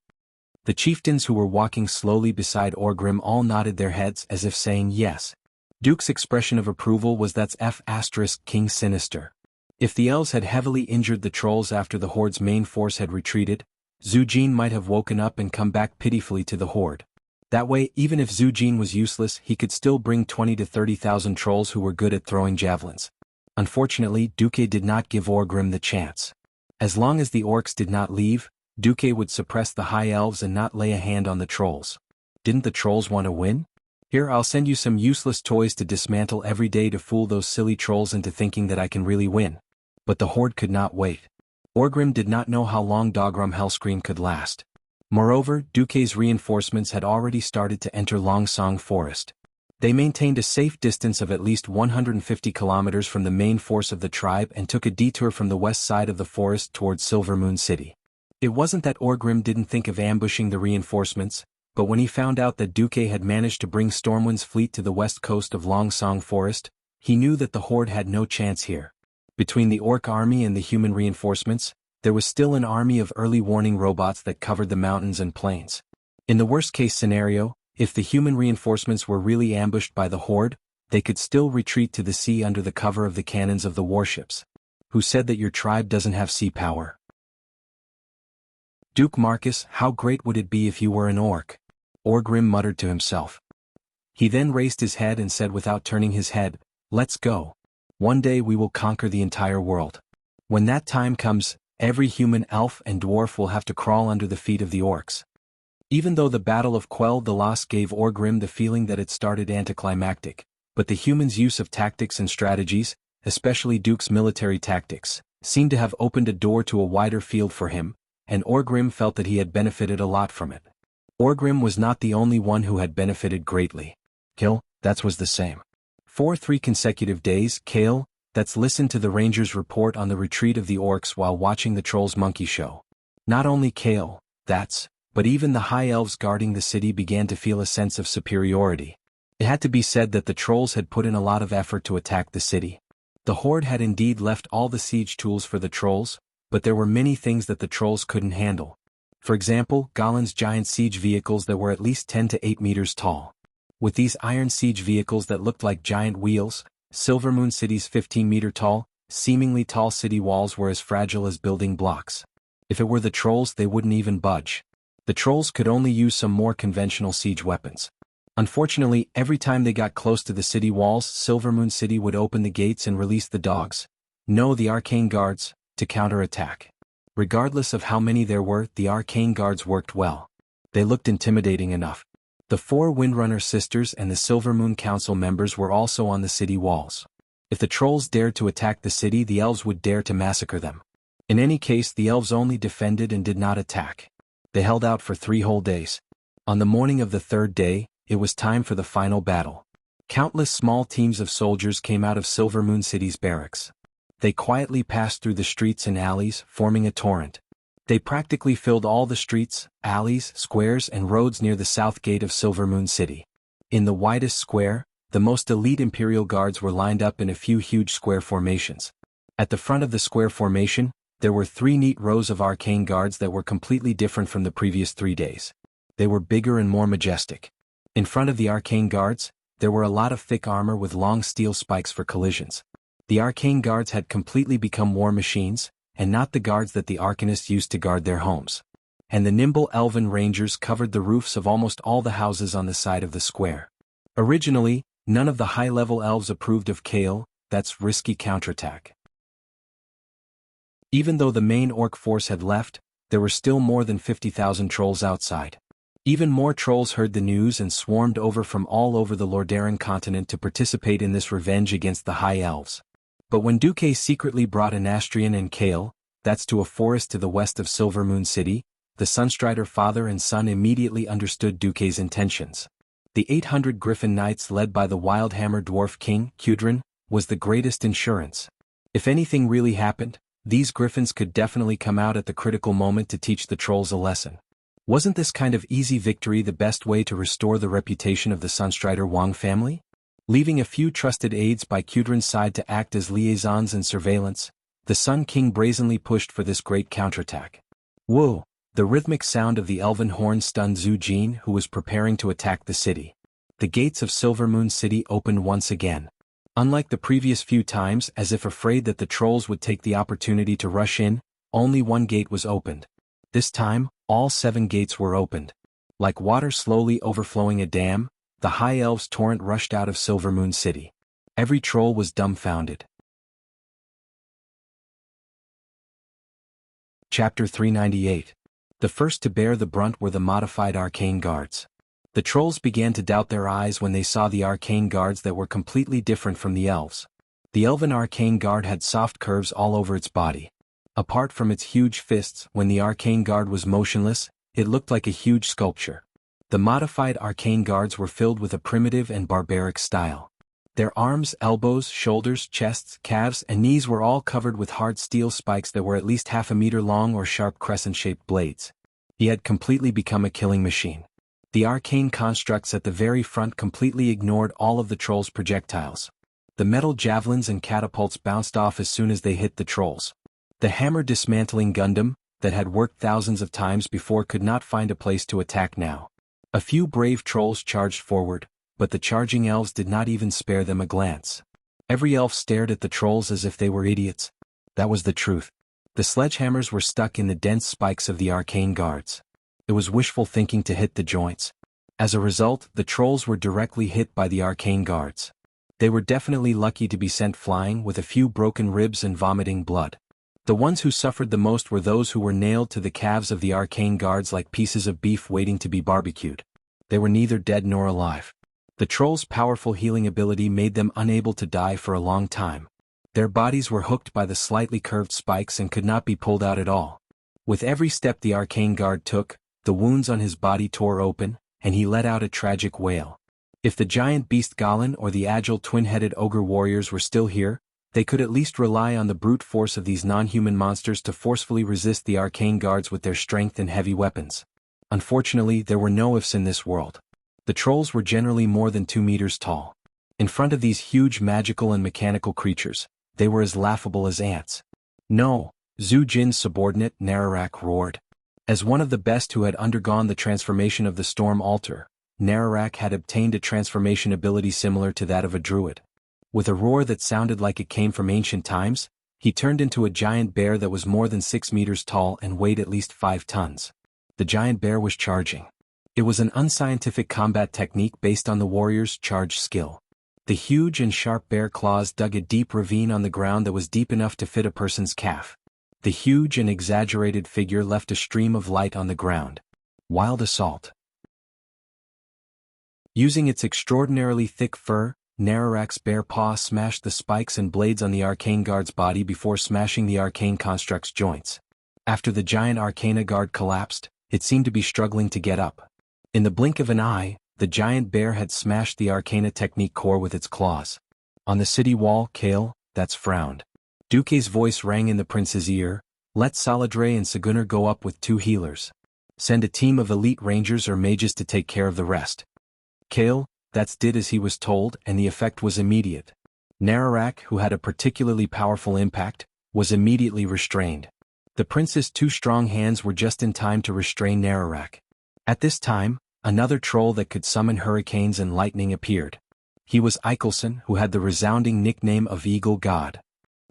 Speaker 1: The chieftains who were walking slowly beside Orgrim all nodded their heads as if saying yes. Duke's expression of approval was that's King Sinister. If the elves had heavily injured the trolls after the Horde's main force had retreated, Zujin might have woken up and come back pitifully to the Horde. That way, even if Zujin was useless, he could still bring 20 to 30,000 trolls who were good at throwing javelins. Unfortunately, Duque did not give Orgrim the chance. As long as the orcs did not leave, Duque would suppress the high elves and not lay a hand on the trolls. Didn't the trolls want to win? Here, I'll send you some useless toys to dismantle every day to fool those silly trolls into thinking that I can really win. But the Horde could not wait. Orgrim did not know how long Dogrum Hellscream could last. Moreover, Duque's reinforcements had already started to enter Longsong Forest. They maintained a safe distance of at least 150 kilometers from the main force of the tribe and took a detour from the west side of the forest towards Silvermoon City. It wasn't that Orgrim didn't think of ambushing the reinforcements, but when he found out that Duque had managed to bring Stormwind's fleet to the west coast of Longsong Forest, he knew that the Horde had no chance here. Between the orc army and the human reinforcements, there was still an army of early warning robots that covered the mountains and plains. In the worst-case scenario, if the human reinforcements were really ambushed by the Horde, they could still retreat to the sea under the cover of the cannons of the warships. Who said that your tribe doesn't have sea power? Duke Marcus, how great would it be if you were an orc? Orgrim muttered to himself. He then raised his head and said without turning his head, "Let's go. One day we will conquer the entire world. When that time comes, every human, elf, and dwarf will have to crawl under the feet of the orcs." Even though the Battle of Quell the Lost gave Orgrim the feeling that it started anticlimactic, but the humans' use of tactics and strategies, especially Duke's military tactics, seemed to have opened a door to a wider field for him, and Orgrim felt that he had benefited a lot from it. Orgrim was not the only one who had benefited greatly. Kale, that was the same. For 3 consecutive days, Kale, that's listened to the Rangers' report on the retreat of the orcs while watching the Trolls' monkey show. Not only Kale, but even the high elves guarding the city began to feel a sense of superiority. It had to be said that the Trolls had put in a lot of effort to attack the city. The Horde had indeed left all the siege tools for the Trolls, but there were many things that the Trolls couldn't handle. For example, Galen's giant siege vehicles that were at least 10 to 8 meters tall. With these iron siege vehicles that looked like giant wheels, Silvermoon City's 15-meter-tall, seemingly tall city walls were as fragile as building blocks. If it were the Trolls, they wouldn't even budge. The Trolls could only use some more conventional siege weapons. Unfortunately, every time they got close to the city walls, Silvermoon City would open the gates and release the dogs. No, the arcane guards, to counterattack. Regardless of how many there were, the arcane guards worked well. They looked intimidating enough. The 4 Windrunner sisters and the Silvermoon Council members were also on the city walls. If the Trolls dared to attack the city, the elves would dare to massacre them. In any case, the elves only defended and did not attack. They held out for 3 whole days. On the morning of the 3rd day, it was time for the final battle. Countless small teams of soldiers came out of Silvermoon City's barracks. They quietly passed through the streets and alleys, forming a torrent. They practically filled all the streets, alleys, squares, and roads near the south gate of Silvermoon City. In the widest square, the most elite Imperial Guards were lined up in a few huge square formations. At the front of the square formation, there were 3 neat rows of arcane guards that were completely different from the previous 3 days. They were bigger and more majestic. In front of the arcane guards, there were a lot of thick armor with long steel spikes for collisions. The arcane guards had completely become war machines, and not the guards that the arcanists used to guard their homes. And the nimble elven rangers covered the roofs of almost all the houses on the side of the square. Originally, none of the high-level elves approved of Kale, that's risky counterattack. Even though the main orc force had left, there were still more than 50,000 trolls outside. Even more trolls heard the news and swarmed over from all over the Lordaeron continent to participate in this revenge against the High Elves. But when Duque secretly brought Anastrian and Kale, that's to a forest to the west of Silvermoon City, the Sunstrider father and son immediately understood Duque's intentions. The 800 Griffin Knights led by the Wildhammer Dwarf King, Kudrin, was the greatest insurance. If anything really happened, these griffins could definitely come out at the critical moment to teach the trolls a lesson. Wasn't this kind of easy victory the best way to restore the reputation of the Sunstrider Wang family? Leaving a few trusted aides by Qudren's side to act as liaisons and surveillance, the Sun King brazenly pushed for this great counterattack. Whoa! The rhythmic sound of the elven horn stunned Zhu Jin, who was preparing to attack the city. The gates of Silvermoon City opened once again. Unlike the previous few times, as if afraid that the trolls would take the opportunity to rush in, only one gate was opened. This time, all 7 gates were opened. Like water slowly overflowing a dam, the High Elves' torrent rushed out of Silvermoon City. Every troll was dumbfounded. Chapter 398. The first to bear the brunt were the modified arcane guards. The trolls began to doubt their eyes when they saw the arcane guards that were completely different from the elves. The elven arcane guard had soft curves all over its body. Apart from its huge fists, when the arcane guard was motionless, it looked like a huge sculpture. The modified arcane guards were filled with a primitive and barbaric style. Their arms, elbows, shoulders, chests, calves, and knees were all covered with hard steel spikes that were at least half a meter long or sharp crescent-shaped blades. He had completely become a killing machine. The arcane constructs at the very front completely ignored all of the trolls' projectiles. The metal javelins and catapults bounced off as soon as they hit the trolls. The hammer dismantling Gundam, that had worked thousands of times before, could not find a place to attack now. A few brave trolls charged forward, but the charging elves did not even spare them a glance. Every elf stared at the trolls as if they were idiots. That was the truth. The sledgehammers were stuck in the dense spikes of the arcane guards. It was wishful thinking to hit the joints. As a result, the trolls were directly hit by the arcane guards. They were definitely lucky to be sent flying with a few broken ribs and vomiting blood. The ones who suffered the most were those who were nailed to the calves of the arcane guards like pieces of beef waiting to be barbecued. They were neither dead nor alive. The trolls' powerful healing ability made them unable to die for a long time. Their bodies were hooked by the slightly curved spikes and could not be pulled out at all. With every step the arcane guard took, the wounds on his body tore open, and he let out a tragic wail. If the giant beast Galen or the agile twin-headed ogre warriors were still here, they could at least rely on the brute force of these non-human monsters to forcefully resist the arcane guards with their strength and heavy weapons. Unfortunately, there were no ifs in this world. The trolls were generally more than 2 meters tall. In front of these huge magical and mechanical creatures, they were as laughable as ants. No, Zhu Jin's subordinate Nararak roared. As one of the best who had undergone the transformation of the Storm Altar, Nararak had obtained a transformation ability similar to that of a druid. With a roar that sounded like it came from ancient times, he turned into a giant bear that was more than 6 meters tall and weighed at least 5 tons. The giant bear was charging. It was an unscientific combat technique based on the warrior's charge skill. The huge and sharp bear claws dug a deep ravine on the ground that was deep enough to fit a person's calf. The huge and exaggerated figure left a stream of light on the ground. Wild assault. Using its extraordinarily thick fur, Nararak's bear paw smashed the spikes and blades on the arcane guard's body before smashing the arcane construct's joints. After the giant arcana guard collapsed, it seemed to be struggling to get up. In the blink of an eye, the giant bear had smashed the arcana technique core with its claws. On the city wall, Kale, that's frowned. Duque's voice rang in the prince's ear. Let Saladre and Segunar go up with 2 healers. Send a team of elite rangers or mages to take care of the rest. Kale, that's did as he was told, and the effect was immediate. Nararak, who had a particularly powerful impact, was immediately restrained. The prince's 2 strong hands were just in time to restrain Nararak. At this time, another troll that could summon hurricanes and lightning appeared. He was Eichelson, who had the resounding nickname of Eagle God.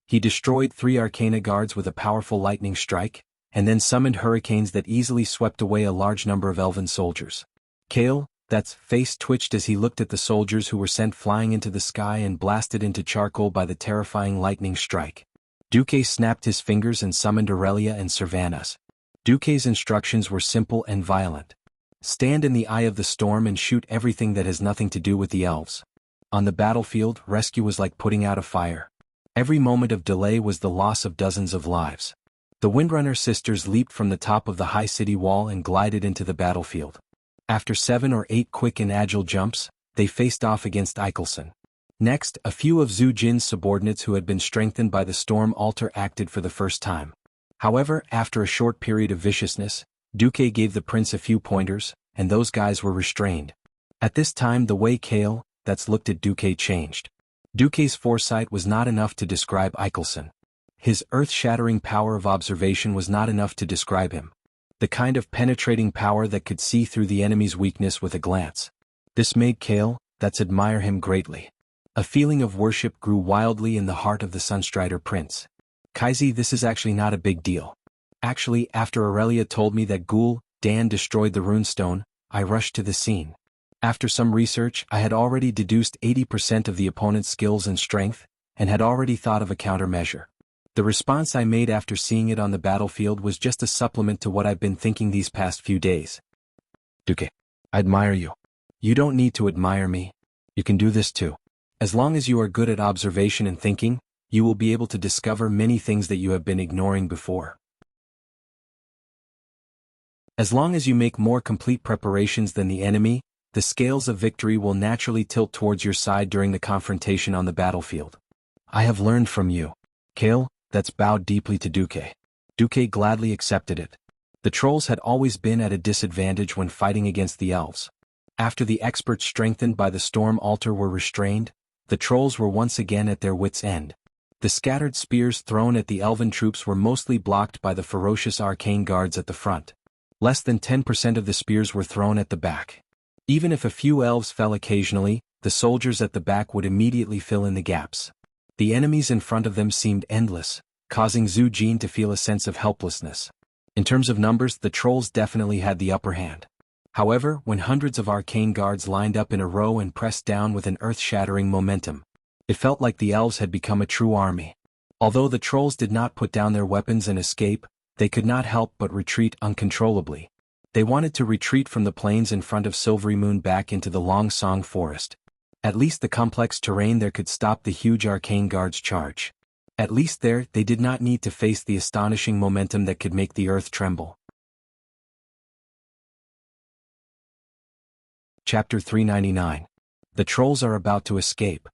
Speaker 1: He destroyed 3 arcana guards with a powerful lightning strike, and then summoned hurricanes that easily swept away a large number of elven soldiers. Kale, that's face twitched as he looked at the soldiers who were sent flying into the sky and blasted into charcoal by the terrifying lightning strike. Duque snapped his fingers and summoned Aurelia and Servanas. Duque's instructions were simple and violent. Stand in the eye of the storm and shoot everything that has nothing to do with the elves. On the battlefield, rescue was like putting out a fire. Every moment of delay was the loss of dozens of lives. The Windrunner sisters leaped from the top of the high city wall and glided into the battlefield. After 7 or 8 quick and agile jumps, they faced off against Eichelson. Next, a few of Zhu Jin's subordinates who had been strengthened by the Storm Altar acted for the first time. However, after a short period of viciousness, Duque gave the prince a few pointers, and those guys were restrained. At this time the way Kale, that's looked at Duque changed. Duque's foresight was not enough to describe Eichelson. His earth-shattering power of observation was not enough to describe him. The kind of penetrating power that could see through the enemy's weakness with a glance. This made Kale, that's admire him greatly. A feeling of worship grew wildly in the heart of the Sunstrider prince. Kaiser, this is actually not a big deal. Actually, after Aurelia told me that Ghoul Dan destroyed the runestone, I rushed to the scene. After some research, I had already deduced 80% of the opponent's skills and strength, and had already thought of a countermeasure. The response I made after seeing it on the battlefield was just a supplement to what I've been thinking these past few days. Duque, I admire you. You don't need to admire me. You can do this too. As long as you are good at observation and thinking, you will be able to discover many things that you have been ignoring before. As long as you make more complete preparations than the enemy, the scales of victory will naturally tilt towards your side during the confrontation on the battlefield. I have learned from you. Kale, that's bowed deeply to Duque. Duque gladly accepted it. The trolls had always been at a disadvantage when fighting against the elves. After the experts strengthened by the storm altar were restrained, the trolls were once again at their wits' end. The scattered spears thrown at the elven troops were mostly blocked by the ferocious arcane guards at the front. Less than 10% of the spears were thrown at the back. Even if a few elves fell occasionally, the soldiers at the back would immediately fill in the gaps. The enemies in front of them seemed endless, causing Zhu Jin to feel a sense of helplessness. In terms of numbers, the trolls definitely had the upper hand. However, when hundreds of arcane guards lined up in a row and pressed down with an earth-shattering momentum, it felt like the elves had become a true army. Although the trolls did not put down their weapons and escape, they could not help but retreat uncontrollably. They wanted to retreat from the plains in front of Silvery Moon back into the Long Song Forest. At least the complex terrain there could stop the huge arcane guards' charge. At least there, they did not need to face the astonishing momentum that could make the earth tremble. Chapter 399. The trolls are about to escape.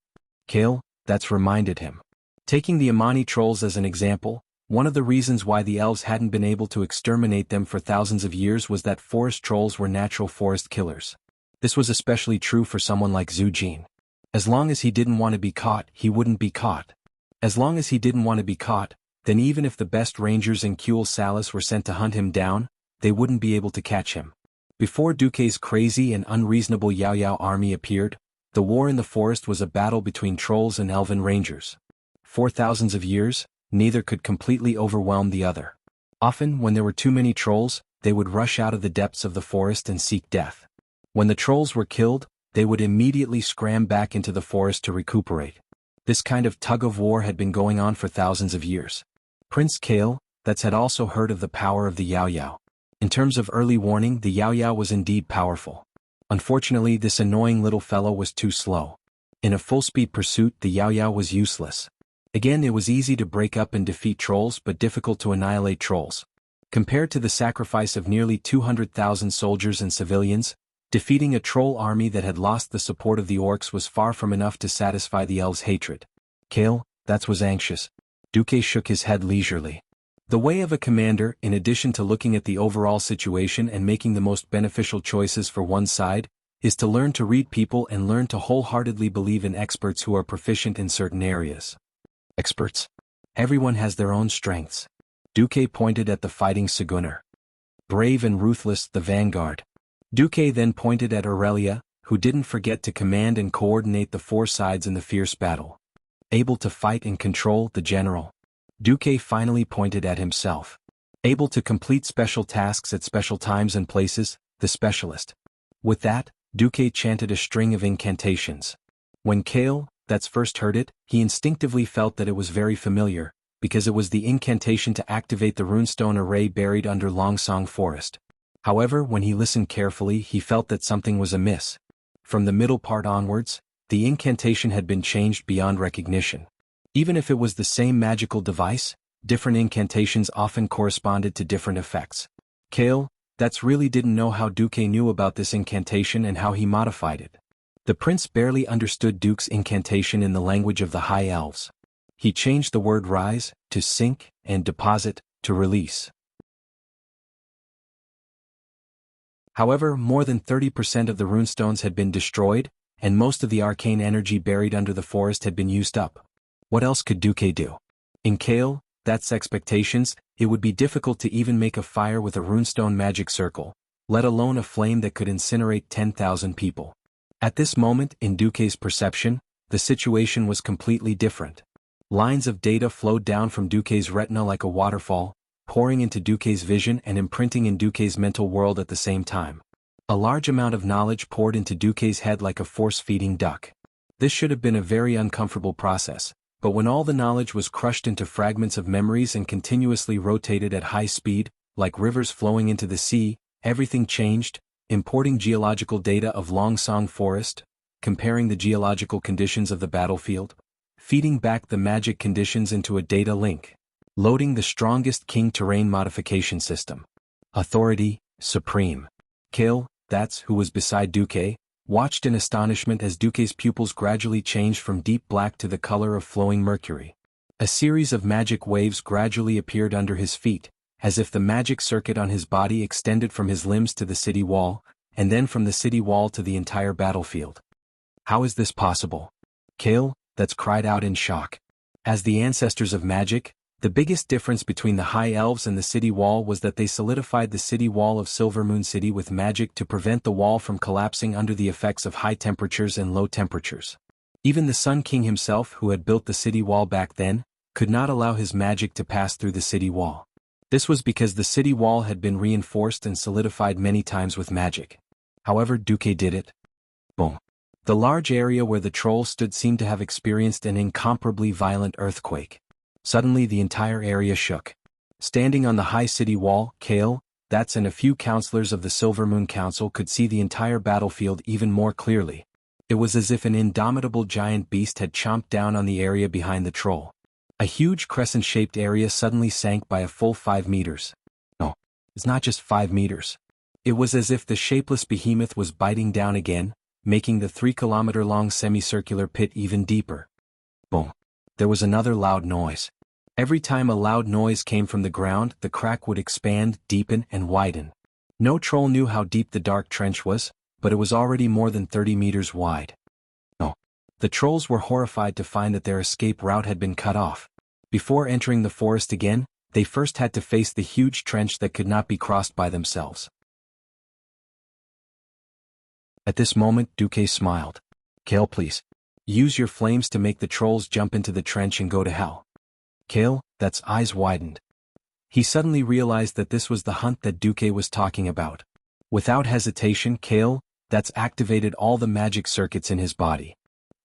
Speaker 1: Kale, that's reminded him. Taking the Amani trolls as an example, one of the reasons why the elves hadn't been able to exterminate them for thousands of years was that forest trolls were natural forest killers. This was especially true for someone like Zhu Jin. As long as he didn't want to be caught, he wouldn't be caught. As long as he didn't want to be caught, then even if the best rangers in Kuel Salis were sent to hunt him down, they wouldn't be able to catch him. Before Duque's crazy and unreasonable Yao Yao army appeared, the war in the forest was a battle between trolls and elven rangers. For thousands of years, neither could completely overwhelm the other. Often, when there were too many trolls, they would rush out of the depths of the forest and seek death. When the trolls were killed, they would immediately scram back into the forest to recuperate. This kind of tug-of-war had been going on for thousands of years. Prince Kale, that's had also heard of the power of the Yao Yao. In terms of early warning, the Yao Yao was indeed powerful. Unfortunately, this annoying little fellow was too slow. In a full-speed pursuit, the Yao Yao was useless. Again, it was easy to break up and defeat trolls but difficult to annihilate trolls. Compared to the sacrifice of nearly 200,000 soldiers and civilians, defeating a troll army that had lost the support of the orcs was far from enough to satisfy the elves' hatred. Kale, that was anxious. Duque shook his head leisurely. The way of a commander, in addition to looking at the overall situation and making the most beneficial choices for one side, is to learn to read people and learn to wholeheartedly believe in experts who are proficient in certain areas. Experts? Everyone has their own strengths. Duque pointed at the fighting Seguner. Brave and ruthless, the vanguard. Duque then pointed at Aurelia, who didn't forget to command and coordinate the four sides in the fierce battle. Able to fight and control, the general. Duque finally pointed at himself. Able to complete special tasks at special times and places, the specialist. With that, Duque chanted a string of incantations. When Kale, that's first heard it, he instinctively felt that it was very familiar, because it was the incantation to activate the runestone array buried under Longsong Forest. However, when he listened carefully, he felt that something was amiss. From the middle part onwards, the incantation had been changed beyond recognition. Even if it was the same magical device, different incantations often corresponded to different effects. Kale, that's really didn't know how Duque knew about this incantation and how he modified it. The prince barely understood Duke's incantation in the language of the High Elves. He changed the word rise to sink and deposit to release. However, more than 30% of the runestones had been destroyed, and most of the arcane energy buried under the forest had been used up. What else could Duque do? In Kale, that's expectations, it would be difficult to even make a fire with a runestone magic circle, let alone a flame that could incinerate 10,000 people. At this moment, in Duque's perception, the situation was completely different. Lines of data flowed down from Duque's retina like a waterfall, pouring into Duque's vision and imprinting in Duque's mental world at the same time. A large amount of knowledge poured into Duque's head like a force-feeding duck. This should have been a very uncomfortable process, but when all the knowledge was crushed into fragments of memories and continuously rotated at high speed, like rivers flowing into the sea, everything changed, importing geological data of Longsong Forest, comparing the geological conditions of the battlefield, feeding back the magic conditions into a data link, loading the strongest king terrain modification system. Authority, supreme. Kale, that's who was beside Duque, watched in astonishment as Duque's pupils gradually changed from deep black to the color of flowing mercury. A series of magic waves gradually appeared under his feet, as if the magic circuit on his body extended from his limbs to the city wall, and then from the city wall to the entire battlefield. How is this possible? Kale, that's cried out in shock. As the ancestors of magic, the biggest difference between the High Elves and the city wall was that they solidified the city wall of Silvermoon City with magic to prevent the wall from collapsing under the effects of high temperatures and low temperatures. Even the Sun King himself, who had built the city wall back then, could not allow his magic to pass through the city wall. This was because the city wall had been reinforced and solidified many times with magic. However, Duque did it. Boom. The large area where the troll stood seemed to have experienced an incomparably violent earthquake. Suddenly the entire area shook. Standing on the high city wall, Kale, that's and a few counselors of the Silvermoon Council could see the entire battlefield even more clearly. It was as if an indomitable giant beast had chomped down on the area behind the troll. A huge crescent-shaped area suddenly sank by a full 5 meters. No, it's not just 5 meters. It was as if the shapeless behemoth was biting down again, making the 3-kilometer-long semicircular pit even deeper. Boom. There was another loud noise. Every time a loud noise came from the ground, the crack would expand, deepen, and widen. No troll knew how deep the dark trench was, but it was already more than 30 meters wide. No. The trolls were horrified to find that their escape route had been cut off. Before entering the forest again, they first had to face the huge trench that could not be crossed by themselves. At this moment, Duque smiled. Kale, please. Use your flames to make the trolls jump into the trench and go to hell. Kale, that's eyes widened. He suddenly realized that this was the hunt that Duque was talking about. Without hesitation, Kale, that's activated all the magic circuits in his body.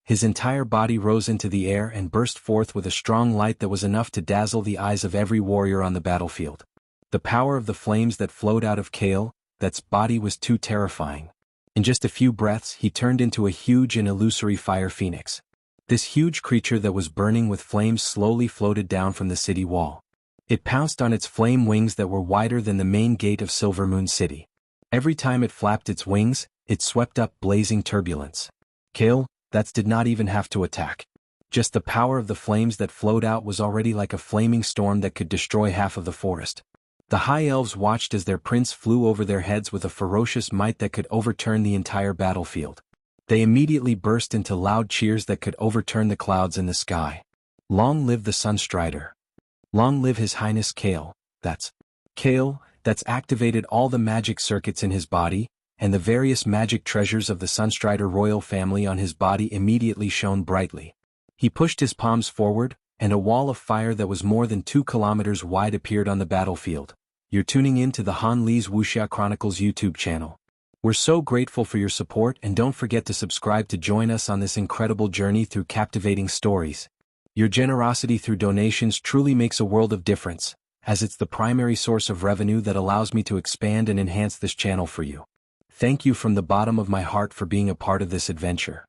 Speaker 1: His entire body rose into the air and burst forth with a strong light that was enough to dazzle the eyes of every warrior on the battlefield. The power of the flames that flowed out of Kale, that's body was too terrifying. In just a few breaths, he turned into a huge and illusory fire phoenix. This huge creature that was burning with flames slowly floated down from the city wall. It pounced on its flame wings that were wider than the main gate of Silvermoon City. Every time it flapped its wings, it swept up blazing turbulence. Kale, that did not even have to attack. Just the power of the flames that flowed out was already like a flaming storm that could destroy half of the forest. The High Elves watched as their prince flew over their heads with a ferocious might that could overturn the entire battlefield. They immediately burst into loud cheers that could overturn the clouds in the sky. Long live the Sunstrider. Long live His Highness Kale, that's activated all the magic circuits in his body, and the various magic treasures of the Sunstrider royal family on his body immediately shone brightly. He pushed his palms forward, and a wall of fire that was more than 2 kilometers wide appeared on the battlefield. You're tuning in to the Han Lee's Wuxia Chronicles YouTube channel. We're so grateful for your support, and don't forget to subscribe to join us on this incredible journey through captivating stories. Your generosity through donations truly makes a world of difference, as it's the primary source of revenue that allows me to expand and enhance this channel for you. Thank you from the bottom of my heart for being a part of this adventure.